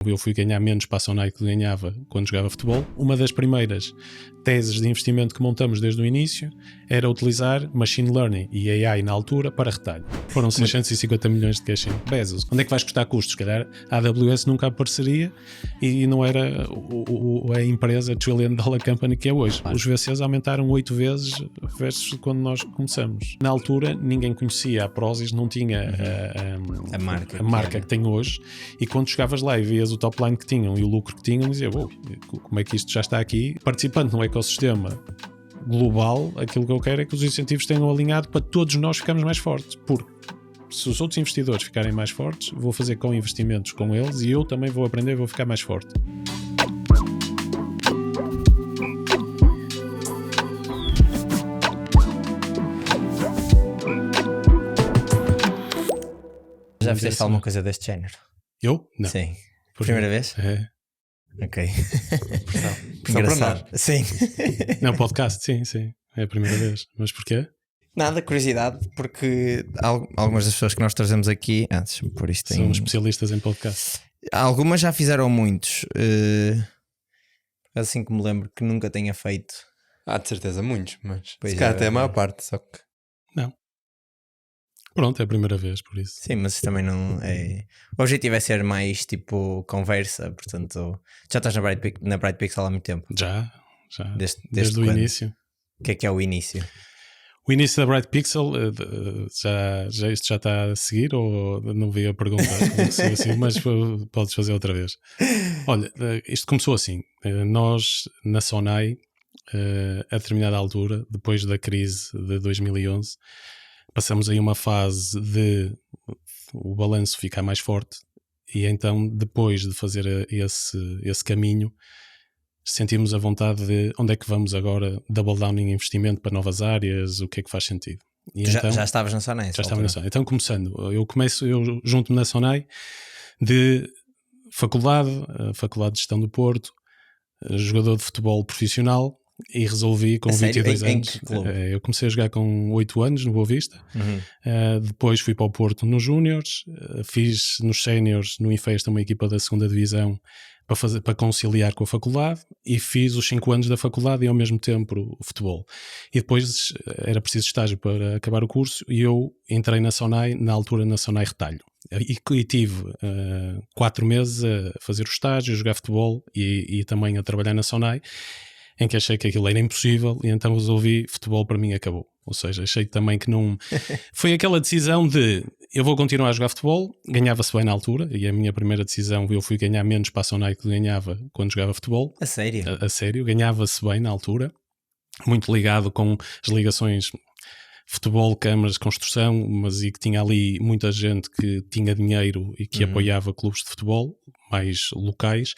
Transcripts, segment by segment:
Eu fui ganhar menos para a Sonai que ganhava quando jogava futebol. Uma das primeiras teses de investimento que montamos desde o início era utilizar Machine Learning e AI na altura para retalho. Foram 650 milhões de cash in. Bezos. Onde é que vais custar custos? Se calhar a AWS nunca apareceria e não era a empresa Trillion Dollar Company que é hoje. Os VCs aumentaram 8 vezes versus quando nós começamos. Na altura ninguém conhecia a Prozis, não tinha a marca que tem hoje, e quando chegavas lá e vias o top line que tinham e o lucro que tinham, dizia, como é que isto já está aqui? Participando no ecossistema global, aquilo que eu quero é que os incentivos tenham alinhado para todos nós ficarmos mais fortes, porque se os outros investidores ficarem mais fortes, vou fazer com investimentos com eles e eu também vou aprender e vou ficar mais forte. Já fizeste alguma coisa deste género? Eu? Não. Sim. Primeira vez? É. Ok. Engraçado. Sim. Não, podcast, sim. É a primeira vez. Mas porquê? Nada, curiosidade, porque algumas das pessoas que nós trazemos aqui, deixa-me pôr isto são especialistas em podcast. Algumas já fizeram muitos. Assim que me lembro que nunca tenha feito. De certeza muitos, mas Pois se calhar é, até a maior parte, só que... Não. Pronto, é a primeira vez, por isso. Sim, mas também não é... O objetivo é ser mais tipo conversa, portanto... Já estás na Bright Pixel há muito tempo? Já. Desde o quando? início. O que é o início? O início da Bright Pixel, isto já está a seguir ou não vi a pergunta? assim, mas podes fazer outra vez. Olha, isto começou assim. Nós, na Sonai, a determinada altura, depois da crise de 2011, passamos aí uma fase de o balanço ficar mais forte e então, depois de fazer esse caminho, sentimos a vontade de onde é que vamos agora double down em investimento para novas áreas, o que é que faz sentido. E então, já estavas na Sonai? Já estava na Sonai. Então, começando, eu junto-me na Sonai de faculdade de Gestão do Porto, jogador de futebol profissional, e resolvi com 22 anos. Eu comecei a jogar com 8 anos no Boa Vista. Depois fui para o Porto nos Júniors, fiz nos Séniors, no Infest, uma equipa da 2ª Divisão, para conciliar com a faculdade, e fiz os 5 anos da faculdade e ao mesmo tempo o futebol. E depois era preciso estágio para acabar o curso e eu entrei na Sonai, na altura na Sonai Retalho. E tive 4 meses a fazer o estágio, a jogar futebol e também a trabalhar na Sonai, em que achei que aquilo era impossível e então resolvi, futebol para mim acabou. Ou seja, achei também que não... Foi aquela decisão de, eu vou continuar a jogar futebol, ganhava-se bem na altura, e a minha primeira decisão, eu fui ganhar menos para a Sonai que ganhava quando jogava futebol. A sério? A sério, ganhava-se bem na altura, muito ligado com as ligações futebol, câmaras, construção, mas e que tinha ali muita gente que tinha dinheiro e que apoiava clubes de futebol, mais locais.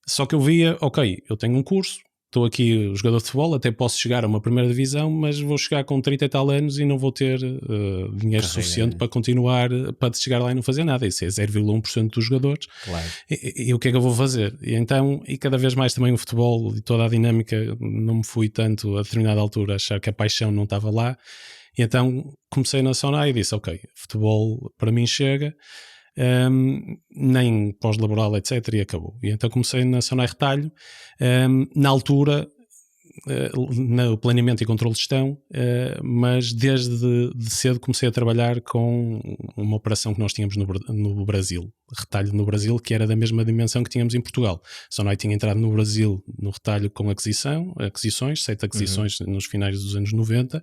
Só que eu via, ok, eu tenho um curso, estou aqui jogador de futebol, até posso chegar a uma primeira divisão, mas vou chegar com 30 e tal anos e não vou ter dinheiro suficiente para continuar, para chegar lá e não fazer nada. Isso é 0,1% dos jogadores. Claro. E o que é que eu vou fazer? E cada vez mais também o futebol e toda a dinâmica, não me fui tanto a determinada altura a achar que a paixão não estava lá. E então comecei na Sonai e disse, ok, futebol para mim chega, nem pós-laboral, etc. E acabou. E então comecei na Sonai Retalho, na altura, no planeamento e controle de gestão, mas desde cedo comecei a trabalhar com uma operação que nós tínhamos no Brasil, retalho no Brasil, que era da mesma dimensão que tínhamos em Portugal. Sonai tinha entrado no Brasil no retalho com aquisições, 7 aquisições nos finais dos anos 90.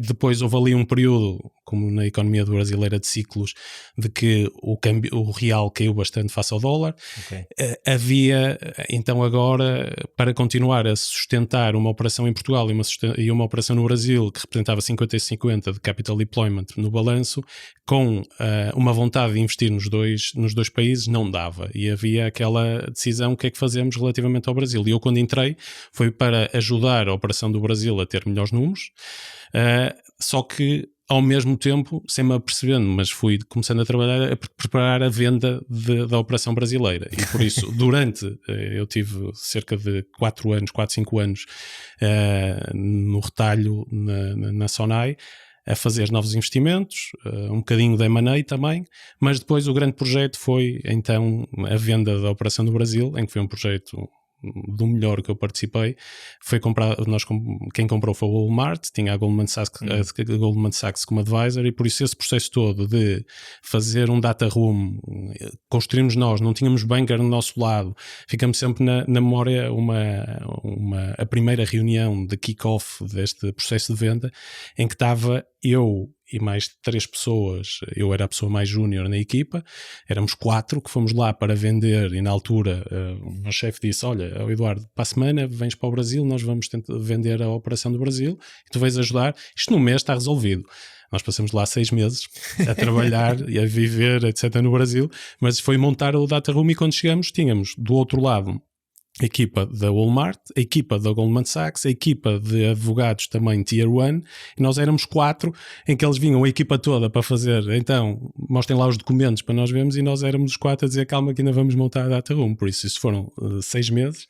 Depois houve ali um período, como na economia brasileira, de ciclos, de que o real caiu bastante face ao dólar. Okay. Havia, então agora, para continuar a sustentar uma operação em Portugal e uma operação no Brasil, que representava 50-50 de capital deployment no balanço, com uma vontade de investir nos dois países, não dava. E havia aquela decisão, o que é que fazemos relativamente ao Brasil? E eu, quando entrei, foi para ajudar a operação do Brasil a ter melhores números, só que ao mesmo tempo, sem me apercebendo, mas fui começando a trabalhar, a preparar a venda da operação brasileira. E por isso, eu tive cerca de 4, 5 anos no retalho na Sonai, a fazer novos investimentos, um bocadinho de M&A também, mas depois o grande projeto foi então a venda da operação do Brasil, em que foi um projeto do melhor que eu participei. Foi comprar, quem comprou foi o Walmart, tinha a Goldman Sachs como advisor, e por isso esse processo todo de fazer um data room, construímos nós, não tínhamos banker no nosso lado, ficamos sempre na memória a primeira reunião de kick-off deste processo de venda, em que estava eu e mais 3 pessoas, eu era a pessoa mais júnior na equipa, éramos 4 que fomos lá para vender, e na altura o meu chefe disse, olha, Eduardo, para a semana vens para o Brasil, nós vamos tentar vender a operação do Brasil, e tu vais ajudar, isto num mês está resolvido. Nós passamos lá 6 meses a trabalhar e a viver, etc. no Brasil, mas foi montar o data room, e quando chegamos tínhamos do outro lado a equipa da Walmart, a equipa da Goldman Sachs, a equipa de advogados também Tier 1, e nós éramos 4, em que eles vinham a equipa toda para fazer, então mostrem lá os documentos para nós vermos, e nós éramos os 4 a dizer calma que ainda vamos montar a data room. Por isso foram 6 meses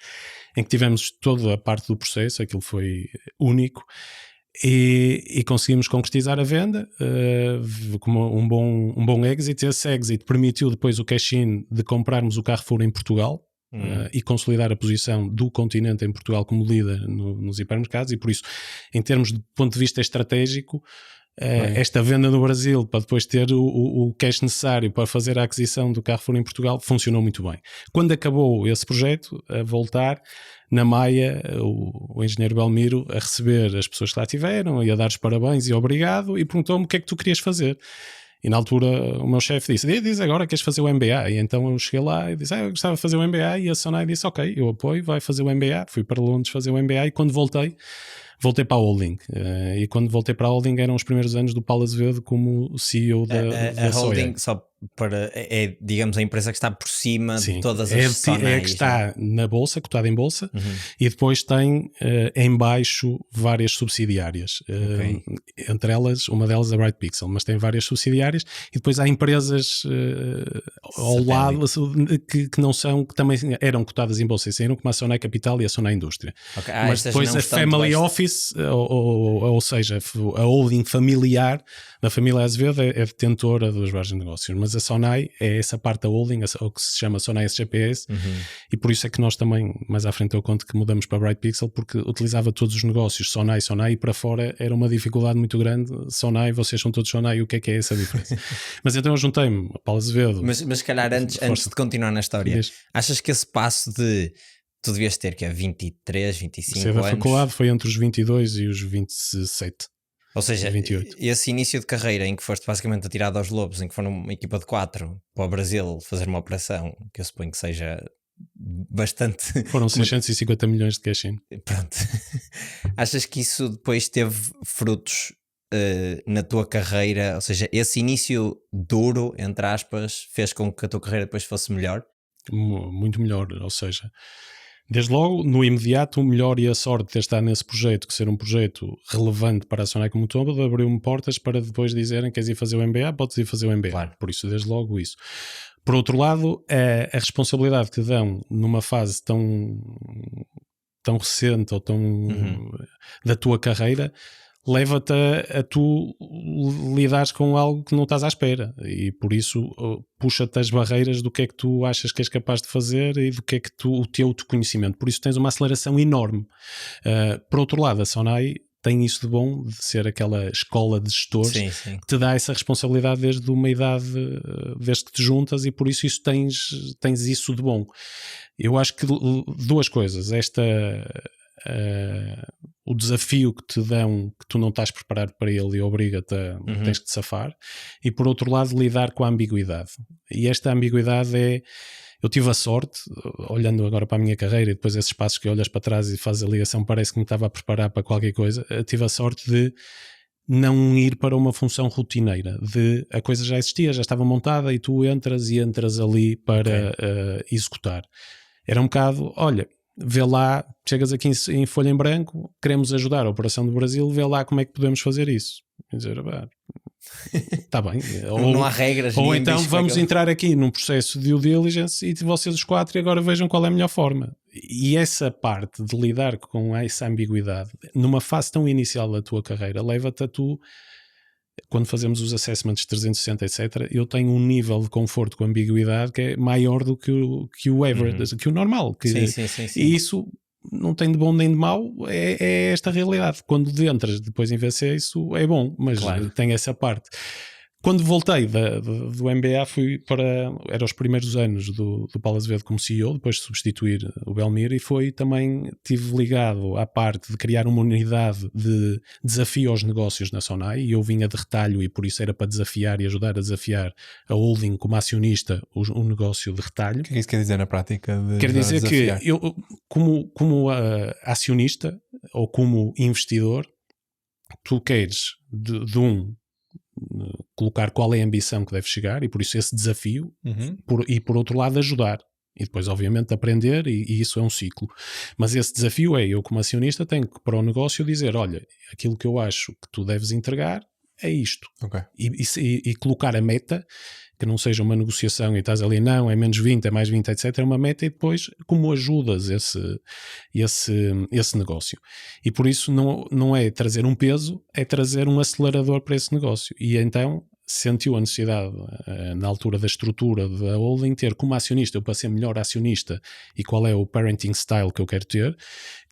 em que tivemos toda a parte do processo, aquilo foi único. E conseguimos concretizar a venda com um bom exit. Esse exit permitiu depois o cash-in de comprarmos o Carrefour em Portugal. E consolidar a posição do Continente em Portugal como líder nos hipermercados, e por isso, em termos de ponto de vista estratégico, esta venda no Brasil, para depois ter o cash necessário para fazer a aquisição do Carrefour em Portugal, funcionou muito bem. Quando acabou esse projeto, a voltar na Maia, o engenheiro Belmiro a receber as pessoas que lá tiveram e a dar os parabéns e obrigado, e perguntou-me o que é que tu querias fazer. E na altura o meu chefe disse, diz agora queres fazer o MBA? E então eu cheguei lá e disse, eu gostava de fazer o MBA, e a Sonai disse, ok, eu apoio, vai fazer o MBA. Fui para Londres fazer o MBA, e quando voltei para a holding. E quando voltei para a holding eram os primeiros anos do Paulo Azevedo como CEO da holding, só para, digamos, a empresa que está por cima de todas as Sonais. É a que está na bolsa, cotada em bolsa, e depois tem em baixo várias subsidiárias. Entre elas, uma delas é a Bright Pixel, mas tem várias subsidiárias, e depois há empresas ao lado que não são, que também eram cotadas em bolsa e saíram, como a Sonai Capital e a Sonai Indústria. Mas depois a Family Office, ou seja, a holding familiar da família Azevedo é detentora dos vários negócios, mas a Sonai é essa parte da holding, o que se chama Sonai SGPS, e por isso é que nós também, mais à frente eu conto que mudamos para Bright Pixel, porque utilizava todos os negócios Sonai, e para fora era uma dificuldade muito grande. Sonai, vocês são todos Sonai, o que é essa diferença? Mas então eu juntei-me a Paulo Azevedo. Mas se calhar antes de continuar na história, achas que esse passo de tu devias ter que é 23, 25 anos? Da faculdade foi entre os 22 e os 27. Ou seja, 28. Esse início de carreira em que foste basicamente atirado aos lobos, em que foram uma equipa de 4 para o Brasil fazer uma operação que eu suponho que seja bastante... Foram 650 milhões de cash-in. Pronto. Achas que isso depois teve frutos na tua carreira? Ou seja, esse início duro, entre aspas, fez com que a tua carreira depois fosse melhor? Muito melhor, ou seja... Desde logo, no imediato, o melhor e a sorte de ter estado nesse projeto, que ser um projeto relevante para a Sonai como todo, abriu-me portas para depois dizerem que queres ir fazer o MBA, podes ir fazer o MBA. Claro. Por isso, desde logo, isso. Por outro lado, a responsabilidade que dão numa fase tão recente ou tão da tua carreira, leva-te a tu lidares com algo que não estás à espera, e por isso puxa-te as barreiras do que é que tu achas que és capaz de fazer e do que é que o teu conhecimento. Por isso tens uma aceleração enorme. Por outro lado, a Sonai tem isso de bom, de ser aquela escola de gestores que te dá essa responsabilidade desde uma idade, desde que te juntas, e por isso tens isso de bom. Eu acho que duas coisas. O desafio que te dão, que tu não estás preparado para ele e obriga-te tens que te safar, e por outro lado lidar com a ambiguidade. E esta ambiguidade eu tive a sorte, olhando agora para a minha carreira e depois esses passos que olhas para trás e fazes a ligação, parece que me estava a preparar para qualquer coisa. Eu tive a sorte de não ir para uma função rotineira, de a coisa já existia, já estava montada, e tu entras ali para executar. Era um bocado, olha, vê lá, chegas aqui em folha em branco, queremos ajudar a operação do Brasil, vê lá como é que podemos fazer isso. Quer dizer, está bem. Não há regras. Ou então vamos entrar aqui num processo de due diligence e vocês os 4 e agora vejam qual é a melhor forma. E essa parte de lidar com essa ambiguidade numa fase tão inicial da tua carreira leva-te a tu quando fazemos os assessments 360, etc., eu tenho um nível de conforto com ambiguidade que é maior do que o average, que o normal. Sim. E isso não tem de bom nem de mau, é esta realidade. Quando entras depois em VC, isso é bom, mas tem essa parte. Quando voltei do MBA, fui era os primeiros anos do Paulo Azevedo como CEO, depois de substituir o Belmiro, e estive ligado à parte de criar uma unidade de desafio aos negócios na Sonai, e eu vinha de retalho e por isso era para desafiar e ajudar a desafiar a holding como acionista o negócio de retalho. O que é que isso quer dizer na prática? Quer dizer que eu, como acionista ou como investidor, tu queres colocar qual é a ambição que deve chegar, e por isso esse desafio, e por outro lado ajudar, e depois obviamente aprender, e isso é um ciclo, mas esse desafio eu como acionista tenho que para o negócio dizer, olha, aquilo que eu acho que tu deves entregar é isto, e colocar a meta, que não seja uma negociação e estás ali, não, é menos 20, é mais 20, etc, é uma meta, e depois como ajudas esse negócio. E por isso não é trazer um peso, é trazer um acelerador para esse negócio. E então sentiu a necessidade, na altura da estrutura da holding, ter como acionista, eu para ser melhor acionista, e qual é o parenting style que eu quero ter,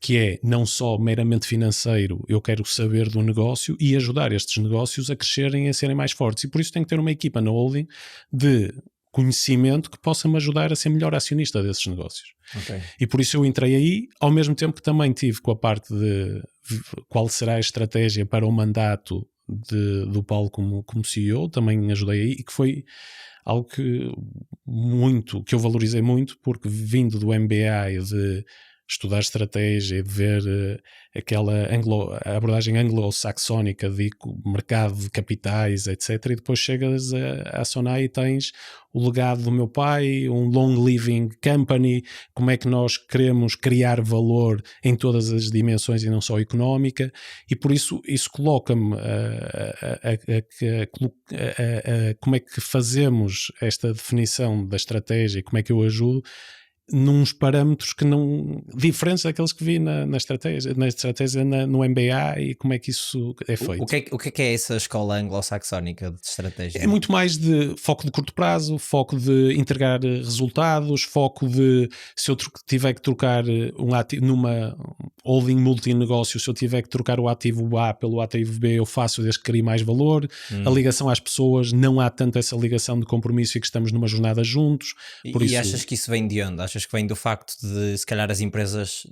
que é não só meramente financeiro, eu quero saber do negócio e ajudar estes negócios a crescerem e a serem mais fortes. E por isso tenho que ter uma equipa na holding de conhecimento que possa me ajudar a ser melhor acionista desses negócios. E por isso eu entrei aí, ao mesmo tempo que também tive com a parte de qual será a estratégia para o mandato do Paulo como CEO, também ajudei aí, e que foi algo que eu valorizei muito, porque vindo do MBA e de estudar estratégia e de ver a abordagem anglo-saxónica de mercado de capitais, etc. E depois chegas à Sonai e tens o legado do meu pai, um long living company, como é que nós queremos criar valor em todas as dimensões e não só económica, e por isso coloca-me como é que fazemos esta definição da estratégia e como é que eu ajudo nos parâmetros que não diferentes daqueles que vi na estratégia no MBA, e como é que isso é feito. O que é essa escola anglo-saxónica de estratégia? É muito mais de foco de curto prazo, foco de entregar resultados, foco de, se eu tiver que trocar um ativo numa holding multinegócio, se eu tiver que trocar o ativo A pelo ativo B, eu faço desde que crie mais valor. A ligação às pessoas, não há tanto essa ligação de compromisso e que estamos numa jornada juntos. E achas que isso vem de onde? Achas que vem do facto de, se calhar, as empresas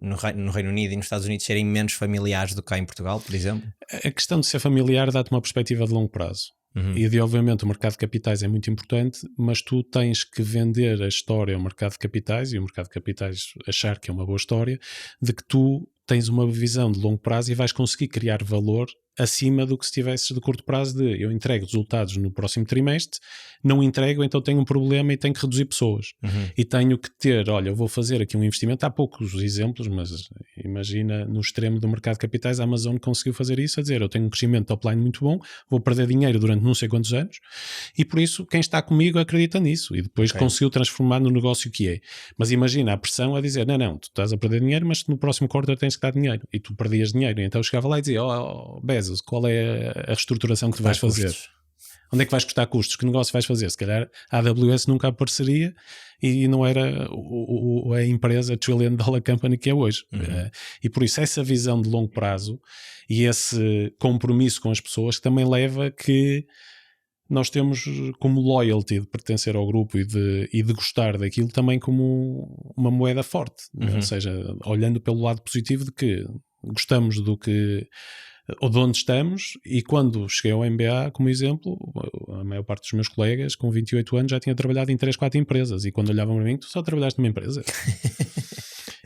no Reino Unido e nos Estados Unidos serem menos familiares do que cá em Portugal, por exemplo? A questão de ser familiar dá-te uma perspectiva de longo prazo. E obviamente o mercado de capitais é muito importante, mas tu tens que vender a história ao mercado de capitais, e o mercado de capitais achar que é uma boa história, de que tu tens uma visão de longo prazo e vais conseguir criar valor acima do que se tivesses de curto prazo, de eu entrego resultados no próximo trimestre, não entrego, então tenho um problema e tenho que reduzir pessoas. E tenho que ter, olha, eu vou fazer aqui um investimento, há poucos exemplos, mas imagina no extremo do mercado de capitais, a Amazon conseguiu fazer isso, a dizer, eu tenho um crescimento top-line muito bom, vou perder dinheiro durante não sei quantos anos, e por isso quem está comigo acredita nisso, e depois conseguiu transformar no negócio que é. Mas imagina a pressão a dizer, não, tu estás a perder dinheiro, mas no próximo quarter tens que dar dinheiro, e tu perdias dinheiro, e então eu chegava lá e dizia, Bezos, qual é a reestruturação que tu vais fazer? Custos. Onde é que vais custar custos? Que negócio vais fazer? Se calhar a AWS nunca apareceria e não era a empresa trillion dollar company que é hoje. E por isso essa visão de longo prazo e esse compromisso com as pessoas também leva que nós temos como loyalty de pertencer ao grupo e de gostar daquilo também como uma moeda forte. Ou seja, olhando pelo lado positivo de que gostamos do que ou de onde estamos, e quando cheguei ao MBA, como exemplo, a maior parte dos meus colegas com 28 anos já tinha trabalhado em 3, 4 empresas, e quando olhavam para mim, tu só trabalhaste numa empresa.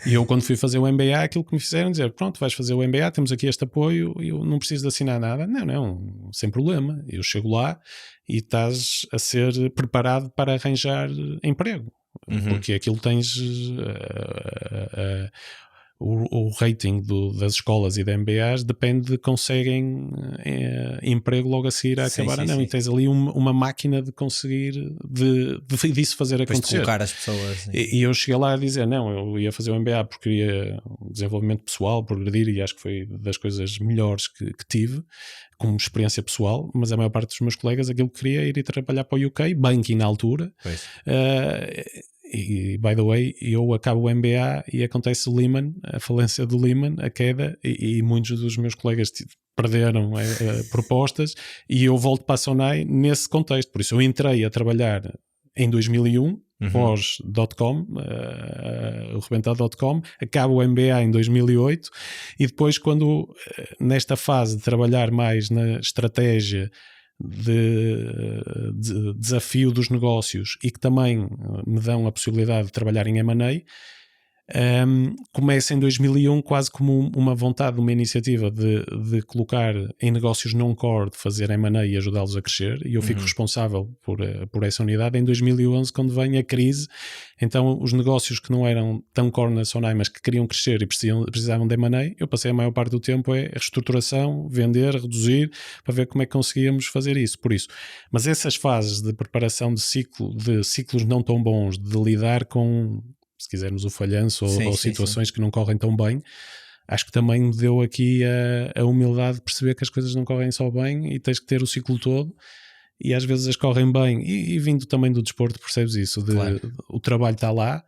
E eu, quando fui fazer o MBA, aquilo que me fizeram dizer, pronto, vais fazer o MBA, temos aqui este apoio, e eu não preciso de assinar nada. Não, sem problema, eu chego lá e estás a ser preparado para arranjar emprego, porque aquilo tens o rating das escolas e da MBAs depende de conseguem emprego logo a seguir a acabar ou não. E tens ali uma máquina de conseguir disso fazer depois acontecer. De colocar as pessoas. E eu cheguei lá a dizer, não, eu ia fazer o MBA porque queria desenvolvimento pessoal, progredir, e acho que foi das coisas melhores que tive como experiência pessoal, mas a maior parte dos meus colegas aquilo que queria era ir trabalhar para o UK, banking na altura. E, by the way, eu acabo o MBA e acontece o Lehman, a falência do Lehman, a queda, e muitos dos meus colegas perderam propostas, e eu volto para a Sonai nesse contexto. Por isso eu entrei a trabalhar em 2001, pós.com, o rebentado.com, acabo o MBA em 2008, e depois quando nesta fase de trabalhar mais na estratégia de desafio dos negócios, e que também me dão a possibilidade de trabalhar em M&A, começa em 2001 quase como uma vontade, uma iniciativa de colocar em negócios non-core, de fazer M&A e ajudá-los a crescer, e eu fico responsável por essa unidade. Em 2011, quando vem a crise, então os negócios que não eram tão core na Sonai, mas que queriam crescer e precisavam de M&A, eu passei a maior parte do tempo a reestruturação, vender, reduzir, para ver como é que conseguíamos fazer isso. Por isso, mas essas fases de preparação de ciclos não tão bons, de lidar com, se quisermos, o falhanço ou situações que não correm tão bem, acho que também me deu aqui a humildade de perceber que as coisas não correm só bem e tens que ter o ciclo todo, e às vezes as correm bem, e vindo também do desporto percebes isso, o trabalho está lá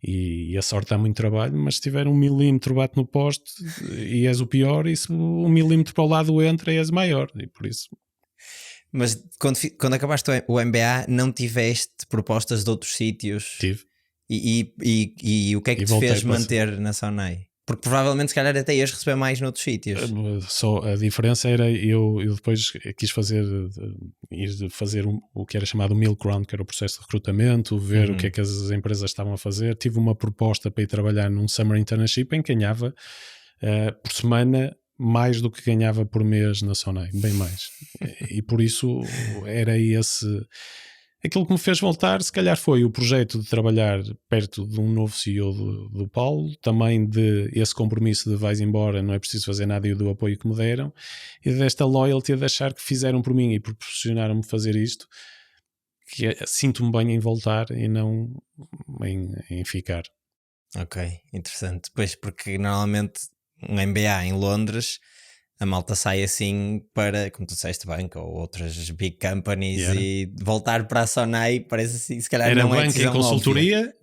e a sorte dá muito trabalho, mas se tiver 1 milímetro bate no poste e és o pior, e se 1 milímetro para o lado entra, és maior, e por isso... Mas quando acabaste o MBA não tiveste propostas de outros sítios? Tive. E o que é que te fez manter na Sonai? Porque provavelmente se calhar até ias receber mais noutros sítios. Só a diferença era eu depois quis fazer o que era chamado milk round, que era o processo de recrutamento, ver o que é que as empresas estavam a fazer. Tive uma proposta para ir trabalhar num summer internship em que ganhava por semana mais do que ganhava por mês na Sonai, bem mais. E por isso era esse... Aquilo que me fez voltar, se calhar, foi o projeto de trabalhar perto de um novo CEO do Paulo, também de esse compromisso de vais embora, não é preciso fazer nada, e do apoio que me deram, e desta loyalty de achar que fizeram por mim e proporcionaram-me fazer isto, que sinto-me bem em voltar e não em ficar. Ok, interessante. Pois, porque normalmente um MBA em Londres... a malta sai assim para, como tu disseste, banco ou outras big companies, e voltar para a Sonai parece assim, se calhar era não é banco em consultoria,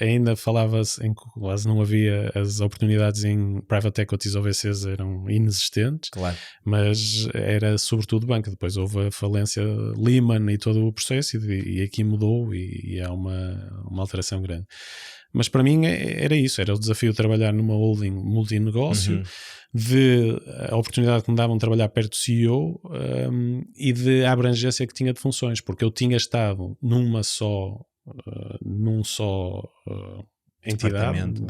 ainda falava-se em quase não havia, as oportunidades em private equities ou VCs eram inexistentes, claro. Mas era sobretudo banco. Depois houve a falência Lehman e todo o processo, e aqui mudou, e há uma alteração grande. Mas para mim era isso, era o desafio de trabalhar numa holding multinegócio, de a oportunidade que me davam de trabalhar perto do CEO, e de a abrangência que tinha de funções, porque eu tinha estado num só entidade,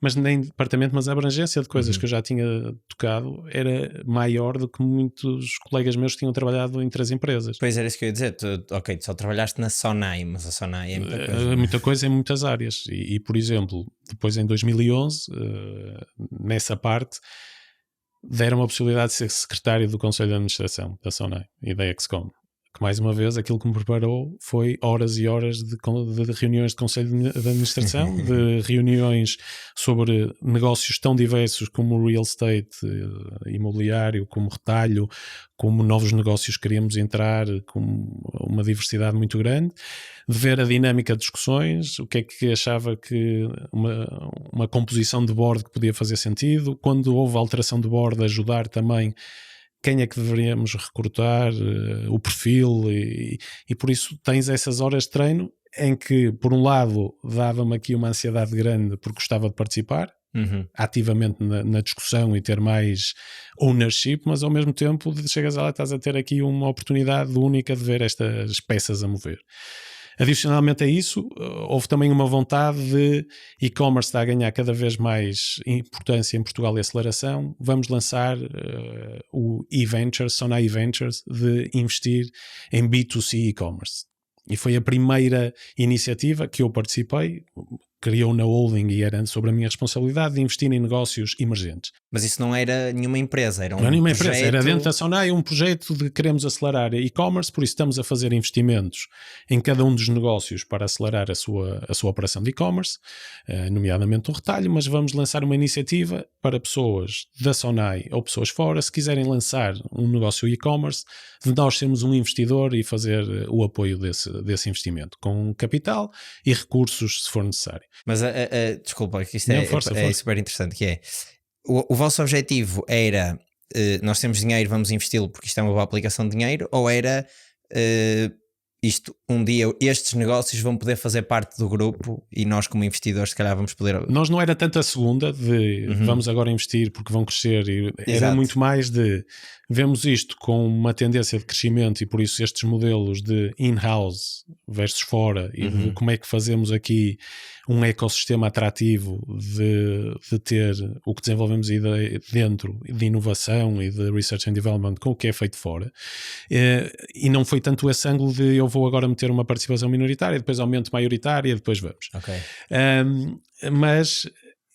mas nem departamento, mas a abrangência de coisas que eu já tinha tocado era maior do que muitos colegas meus que tinham trabalhado em 3 empresas. Pois era isso que eu ia dizer, tu só trabalhaste na Sonai, mas a Sonai é muita coisa. Muita coisa em muitas áreas, e por exemplo, depois em 2011, nessa parte, deram a possibilidade de ser secretário do Conselho de Administração da Sonai e da Excom. Que mais uma vez aquilo que me preparou foi horas e horas de reuniões de Conselho de Administração, de reuniões sobre negócios tão diversos como real estate, imobiliário, como retalho, como novos negócios que queríamos entrar, com uma diversidade muito grande, de ver a dinâmica de discussões, o que é que achava que uma composição de board que podia fazer sentido, quando houve alteração de board, ajudar também quem é que deveríamos recrutar, o perfil, e por isso tens essas horas de treino em que, por um lado, dava-me aqui uma ansiedade grande porque gostava de participar ativamente na discussão e ter mais ownership, mas ao mesmo tempo chegas lá e estás a ter aqui uma oportunidade única de ver estas peças a mover. Adicionalmente a isso, houve também uma vontade de e-commerce estar a ganhar cada vez mais importância em Portugal e aceleração. Vamos lançar o eVentures, Sonai eVentures, de investir em B2C e-commerce. E foi a primeira iniciativa que eu participei, criou na holding e era sobre a minha responsabilidade de investir em negócios emergentes. Mas isso não era nenhuma empresa, era um não era nenhuma projeto... empresa, era dentro da Sonai um projeto de queremos acelerar e-commerce, por isso estamos a fazer investimentos em cada um dos negócios para acelerar a sua operação de e-commerce, nomeadamente o retalho, mas vamos lançar uma iniciativa para pessoas da Sonai ou pessoas fora, se quiserem lançar um negócio e-commerce, de nós sermos um investidor e fazer o apoio desse investimento, com capital e recursos se for necessário. Mas desculpa, que isto força. Super interessante, que é o vosso objetivo era nós temos dinheiro, vamos investi-lo porque isto é uma boa aplicação de dinheiro, ou era isto, um dia estes negócios vão poder fazer parte do grupo e nós como investidores se calhar vamos poder... Nós não era tanto a segunda de vamos agora investir porque vão crescer, era muito mais de vemos isto com uma tendência de crescimento e por isso estes modelos de in-house versus fora e de como é que fazemos aqui um ecossistema atrativo de ter o que desenvolvemos aí dentro de inovação e de research and development com o que é feito fora, e não foi tanto esse ângulo de eu vou agora meter uma participação minoritária, depois aumento maioritária e depois vamos.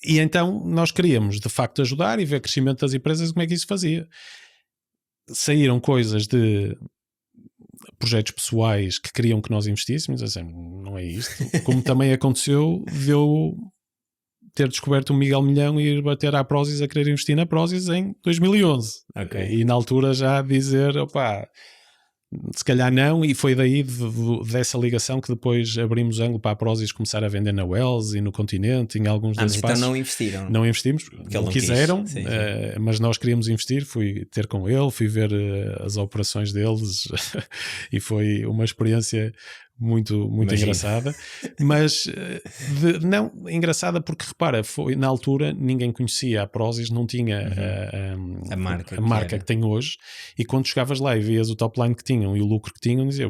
E então nós queríamos de facto ajudar e ver o crescimento das empresas, como é que isso fazia. Saíram coisas de projetos pessoais que queriam que nós investíssemos, assim, não é isto. Como também aconteceu de eu ter descoberto o Miguel Milhão e ir bater à Prozis a querer investir na Prozis em 2011. E na altura já dizer, opá, se calhar não, e foi daí dessa ligação que depois abrimos ângulo para a Prozis começar a vender na Wells e no Continente, em alguns desses espaços. Então não investiram? Não investimos, não quiseram, sim. Mas nós queríamos investir, fui ter com ele, fui ver as operações deles e foi uma experiência muito engraçada, mas não engraçada porque repara, foi na altura ninguém conhecia a Prozis, não tinha a marca que tem hoje, e quando chegavas lá e vias o top line que tinham e o lucro que tinham, dizia,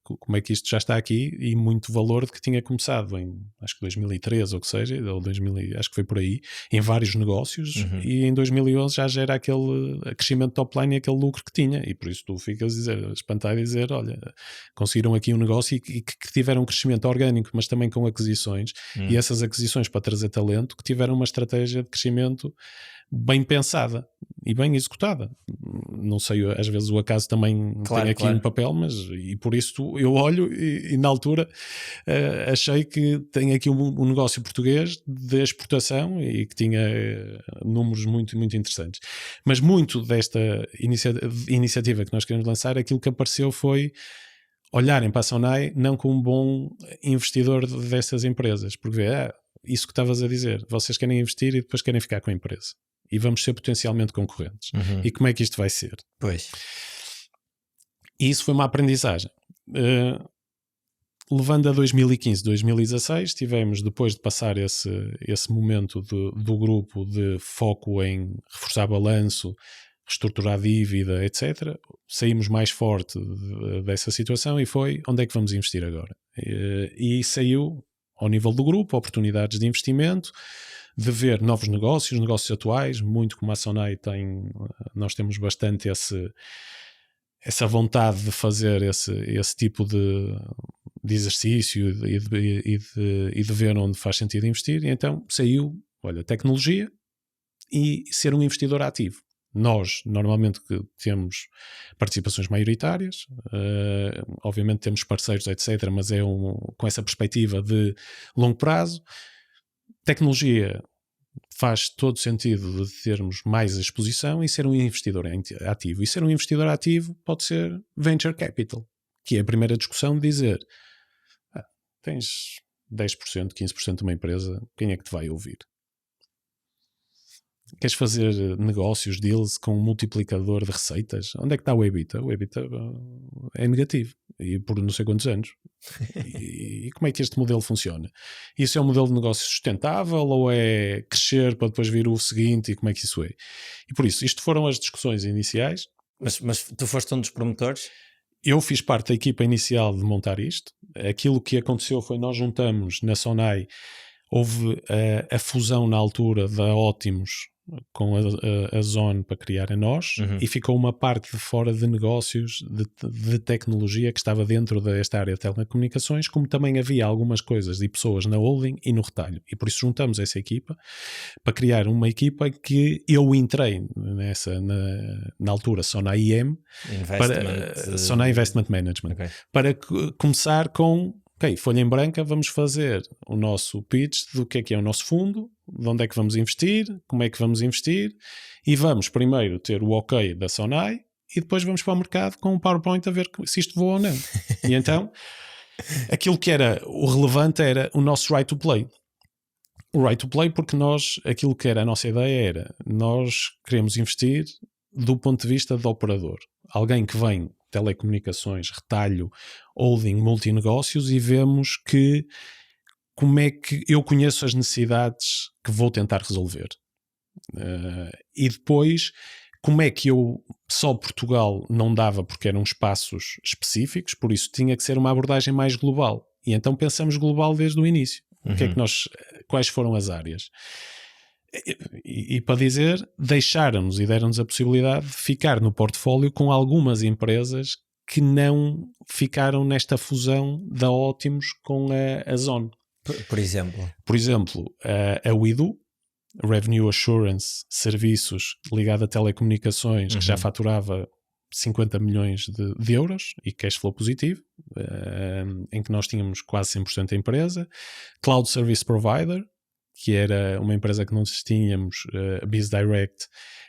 como é que isto já está aqui, e muito valor de que tinha começado em acho que 2013 ou que seja, ou 2000, acho que foi por aí, em vários negócios, e em 2011 já era aquele crescimento top line e aquele lucro que tinha, e por isso tu ficas espantado e dizer, olha, conseguiram aqui um negócio e que tiveram um crescimento orgânico, mas também com aquisições, e essas aquisições para trazer talento, que tiveram uma estratégia de crescimento bem pensada e bem executada. Não sei, às vezes o acaso também tem aqui um papel, mas e por isso eu olho e na altura achei que tem aqui um negócio português de exportação e que tinha números muito, muito interessantes. Mas muito desta iniciativa que nós queremos lançar, aquilo que apareceu foi olharem para a Sonai não como um bom investidor destas empresas, porque isso que estavas a dizer, vocês querem investir e depois querem ficar com a empresa e vamos ser potencialmente concorrentes. E como é que isto vai ser? Pois. E isso foi uma aprendizagem. Levando a 2015, 2016, tivemos, depois de passar esse momento do grupo de foco em reforçar balanço, reestruturar dívida, etc. Saímos mais forte dessa situação e foi, onde é que vamos investir agora? E saiu, ao nível do grupo, oportunidades de investimento, de ver novos negócios atuais, muito como a Sonai tem, nós temos bastante essa vontade de fazer esse tipo de exercício e de ver onde faz sentido investir, e então saiu, olha, tecnologia e ser um investidor ativo. Nós, normalmente, que temos participações maioritárias, obviamente temos parceiros, etc., mas é com essa perspectiva de longo prazo. Tecnologia faz todo sentido de termos mais exposição e ser um investidor ativo. E ser um investidor ativo pode ser venture capital, que é a primeira discussão de dizer, tens 10%, 15% de uma empresa, quem é que te vai ouvir? Queres fazer negócios, deals com um multiplicador de receitas? Onde é que está o EBITDA? O EBITDA é negativo, e por não sei quantos anos. E como é que este modelo funciona? Isso é um modelo de negócio sustentável ou é crescer para depois vir o seguinte, e como é que isso é? E por isso, isto foram as discussões iniciais. Mas tu foste um dos promotores? Eu fiz parte da equipa inicial de montar isto. Aquilo que aconteceu foi nós juntamos na Sonai houve a fusão na altura da Optimus com a Zone para criar a nós, e ficou uma parte de fora de negócios, de tecnologia que estava dentro desta área de telecomunicações, como também havia algumas coisas e pessoas na holding e no retalho, e por isso juntamos essa equipa para criar uma equipa que eu entrei na altura só na IM, só na Investment Management, para começar com folha em branca, vamos fazer o nosso pitch do que é o nosso fundo, de onde é que vamos investir, como é que vamos investir, e vamos primeiro ter o ok da Sonai e depois vamos para o mercado com o PowerPoint a ver se isto voa ou não. E então, aquilo que era o relevante era o nosso right to play. O right to play porque aquilo que era a nossa ideia era, nós queremos investir do ponto de vista do operador. Alguém que vem telecomunicações, retalho, holding, multinegócios, e vemos como é que eu conheço as necessidades que vou tentar resolver. E depois, como é que só Portugal não dava porque eram espaços específicos, por isso tinha que ser uma abordagem mais global. E então pensamos global desde o início. Quais foram as áreas? E para dizer, deixaram-nos e deram-nos a possibilidade de ficar no portfólio com algumas empresas que não ficaram nesta fusão da Optimus com a Zone. Por exemplo? Por exemplo, a WeDo, Revenue Assurance, serviços ligado a telecomunicações, que já faturava 50 milhões de euros e cash flow positivo, em que nós tínhamos quase 100% da empresa. Cloud Service Provider, que era uma empresa que nós tínhamos, BizDirect,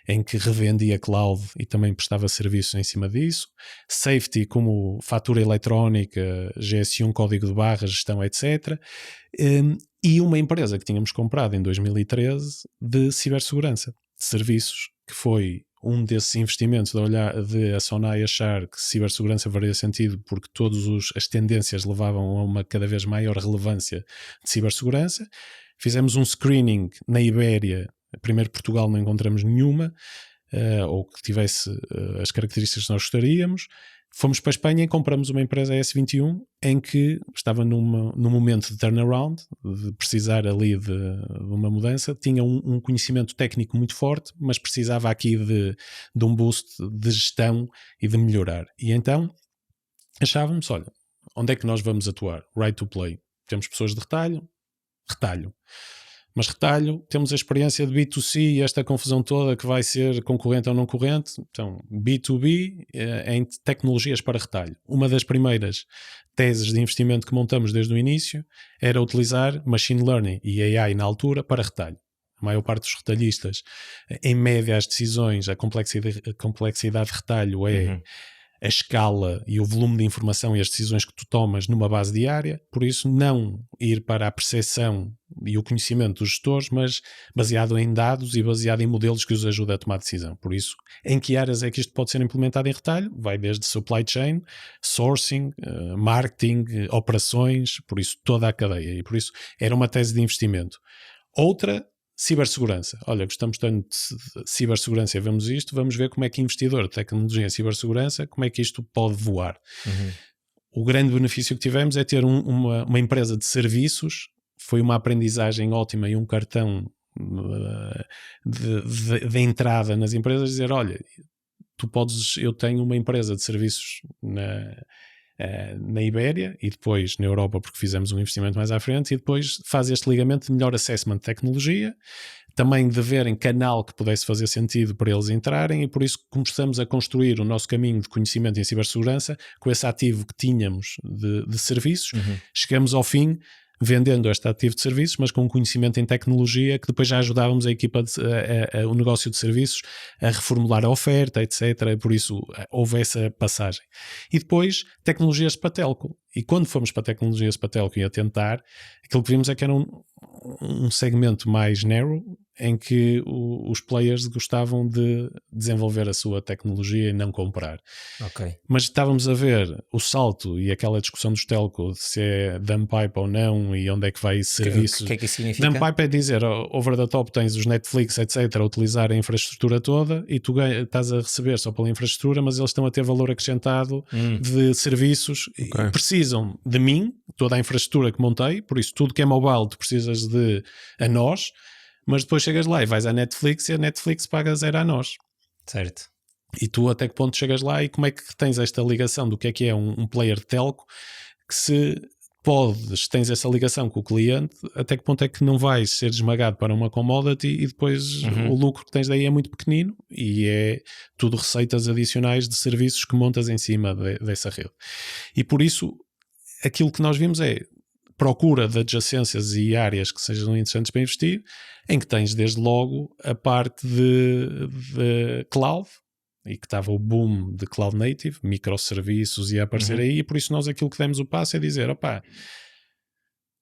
em que revendia cloud e também prestava serviços em cima disso. Safety, como fatura eletrónica, GS1, código de barra, gestão, etc. E uma empresa que tínhamos comprado em 2013 de cibersegurança, de serviços, que foi um desses investimentos de a Sonai achar que cibersegurança faria sentido porque todas as tendências levavam a uma cada vez maior relevância de cibersegurança. Fizemos um screening na Ibéria, primeiro Portugal não encontramos nenhuma, ou que tivesse as características que nós gostaríamos. Fomos para a Espanha e compramos uma empresa S21 em que estava num momento de turnaround, de precisar ali de uma mudança. Tinha um conhecimento técnico muito forte, mas precisava aqui de um boost de gestão e de melhorar. E então achávamos, olha, onde é que nós vamos atuar? Right to play. Temos pessoas de retalho. Mas retalho, temos a experiência de B2C e esta confusão toda que vai ser concorrente ou não concorrente. Então, B2B em tecnologias para retalho. Uma das primeiras teses de investimento que montamos desde o início era utilizar Machine Learning e AI na altura para retalho. A maior parte dos retalhistas, em média, as decisões, a complexidade de retalho é a escala e o volume de informação e as decisões que tu tomas numa base diária, por isso não ir para a percepção e o conhecimento dos gestores, mas baseado em dados e baseado em modelos que os ajudam a tomar decisão. Por isso, em que áreas é que isto pode ser implementado em retalho? Vai desde supply chain, sourcing, marketing, operações, por isso toda a cadeia. E por isso era uma tese de investimento. Outra, cibersegurança. Olha, gostamos tanto de cibersegurança e vemos isto, vamos ver como é que investidor de tecnologia em cibersegurança, como é que isto pode voar. O grande benefício que tivemos é ter uma empresa de serviços, foi uma aprendizagem ótima e um cartão de entrada nas empresas, dizer, olha, eu tenho uma empresa de serviços na Ibéria e depois na Europa, porque fizemos um investimento mais à frente, e depois faz este ligamento de melhor assessment de tecnologia, também de verem canal que pudesse fazer sentido para eles entrarem, e por isso começamos a construir o nosso caminho de conhecimento em cibersegurança com esse ativo que tínhamos de serviços. Chegamos ao fim vendendo este ativo de serviços, mas com um conhecimento em tecnologia que depois já ajudávamos a equipa, o negócio de serviços a reformular a oferta, etc. Por isso houve essa passagem. E depois tecnologias para telco. E quando fomos para tecnologias para telco e a tentar, aquilo que vimos é que era um segmento mais narrow, em que os players gostavam de desenvolver a sua tecnologia e não comprar. Ok. Mas estávamos a ver o salto e aquela discussão dos telcos, se é dumb pipe ou não e onde é que vai serviços. O que é que isso significa? Dumb pipe é dizer, over the top tens os Netflix, etc., a utilizar a infraestrutura toda e tu estás a receber só pela infraestrutura, mas eles estão a ter valor acrescentado de serviços e precisam de mim, toda a infraestrutura que montei, por isso tudo que é mobile tu precisas de a nós, mas depois chegas lá e vais à Netflix e a Netflix paga zero a nós. Certo. E tu até que ponto chegas lá e como é que tens esta ligação do que é um player de telco, que se tens essa ligação com o cliente, até que ponto é que não vais ser esmagado para uma commodity e depois o lucro que tens daí é muito pequenino e é tudo receitas adicionais de serviços que montas em cima dessa rede. E por isso aquilo que nós vimos é procura de adjacências e áreas que sejam interessantes para investir, em que tens desde logo a parte de cloud, e que estava o boom de cloud native, microserviços ia aparecer aí, e por isso nós aquilo que demos o passo é dizer, opá,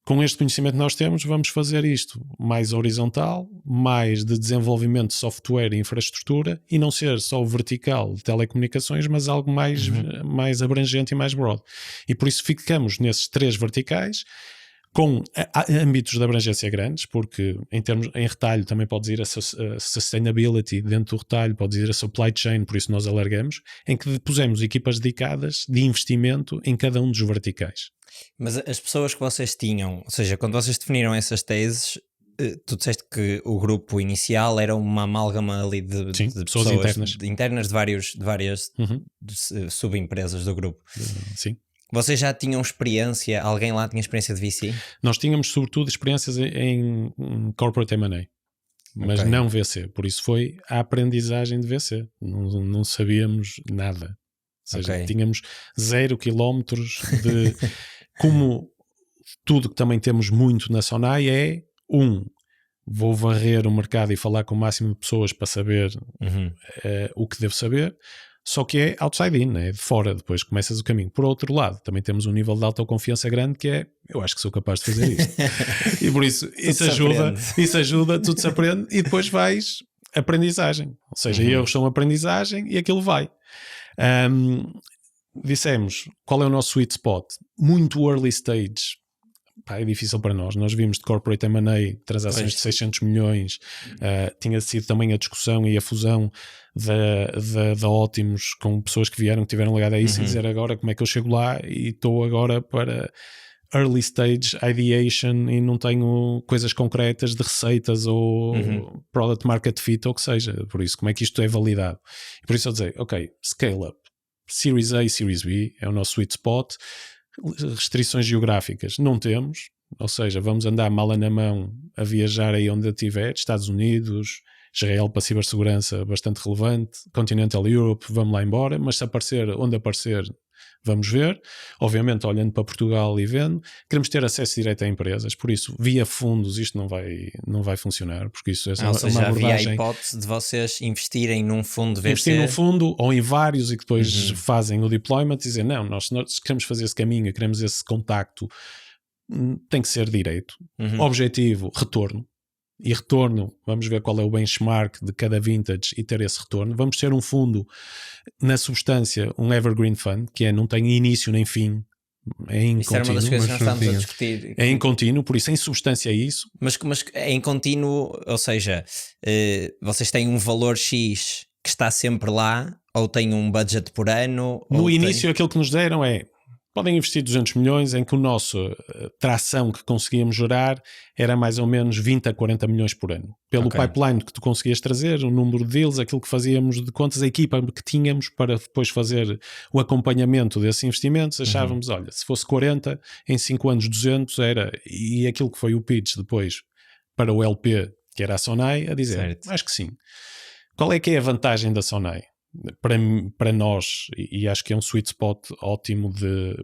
com este conhecimento que nós temos, vamos fazer isto mais horizontal, mais de desenvolvimento de software e infraestrutura, e não ser só o vertical de telecomunicações, mas algo mais abrangente e mais broad. E por isso ficamos nesses 3 verticais, com âmbitos de abrangência grandes, porque em retalho também podes ir a sustainability, dentro do retalho podes ir a supply chain, por isso nós alargamos, em que pusemos equipas dedicadas de investimento em cada um dos verticais. Mas as pessoas que vocês tinham, ou seja, quando vocês definiram essas teses, tu disseste que o grupo inicial era uma amálgama ali de pessoas internas de várias subempresas do grupo. Sim. Vocês já tinham experiência? Alguém lá tinha experiência de VC? Nós tínhamos sobretudo experiências em corporate M&A, mas não VC. Por isso foi a aprendizagem de VC. Não sabíamos nada. Ou seja, tínhamos 0 quilómetros de... Como tudo que também temos muito na Sonai é vou varrer o mercado e falar com o máximo de pessoas para saber o que devo saber. Só que é outside in, é de fora, depois começas o caminho. Por outro lado, também temos um nível de autoconfiança grande que é, eu acho que sou capaz de fazer isto. E por isso, isso ajuda, tudo se aprende e depois vais aprendizagem. Ou seja, erros são aprendizagem e aquilo vai. Dissemos, qual é o nosso sweet spot? Muito early stage. Pá, é difícil para nós. Nós vimos de corporate M&A transações de 600 milhões. Tinha sido também a discussão e a fusão da Ótimos com pessoas que tiveram ligado a isso e dizer agora como é que eu chego lá e estou agora para early stage ideation e não tenho coisas concretas de receitas ou product market fit ou o que seja. Por isso, como é que isto é validado? E por isso eu dizer, ok, scale up. Series A e Series B é o nosso sweet spot. Restrições geográficas não temos, ou seja, vamos andar mala na mão a viajar aí onde estiver, Estados Unidos, Israel para cibersegurança bastante relevante, Continental Europe, vamos lá embora, mas se aparecer onde aparecer, vamos ver, obviamente olhando para Portugal e vendo, queremos ter acesso direto a empresas, por isso via fundos isto não vai funcionar, porque isso é ou seja, uma abordagem... havia a hipótese de vocês investirem num fundo VC. Investir num fundo ou em vários e que depois fazem o deployment e dizer, não, nós queremos fazer esse caminho, queremos esse contacto, tem que ser direito. Objetivo, retorno. E retorno, vamos ver qual é o benchmark de cada vintage e ter esse retorno. Vamos ter um fundo, na substância, um evergreen fund, que não tem início nem fim, é em isso contínuo. Era uma das coisas que nós estávamos a discutir. É em contínuo, por isso em substância é isso. Mas é em contínuo, ou seja, vocês têm um valor X que está sempre lá, ou têm um budget por ano? No início aquilo que nos deram podem investir 200 milhões, em que o nosso tração que conseguíamos gerar era mais ou menos 20 a 40 milhões por ano. Pelo pipeline que tu conseguias trazer, o número de deals, aquilo que fazíamos de contas, a equipa que tínhamos para depois fazer o acompanhamento desses investimentos, achávamos, olha, se fosse 40, em 5 anos 200 era, e aquilo que foi o pitch depois para o LP, que era a Sonai, a dizer, certo. Acho que sim. Qual é que é a vantagem da Sonai? Para nós, e acho que é um sweet spot ótimo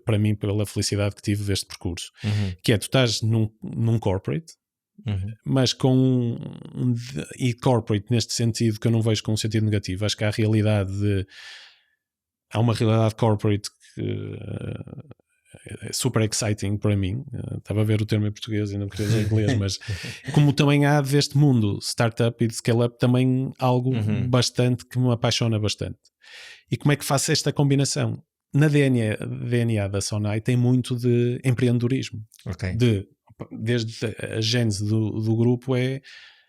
para mim, pela felicidade que tive deste percurso, que é, tu estás num corporate, mas com e corporate neste sentido que eu não vejo com um sentido negativo, acho que há uma realidade corporate que é super exciting para mim. Estava a ver o termo em português e não queria dizer em inglês, mas como também há deste mundo startup e de scale-up também algo bastante que me apaixona bastante. E como é que faço esta combinação? Na DNA da Sonai tem muito de empreendedorismo. Desde a gênese do grupo é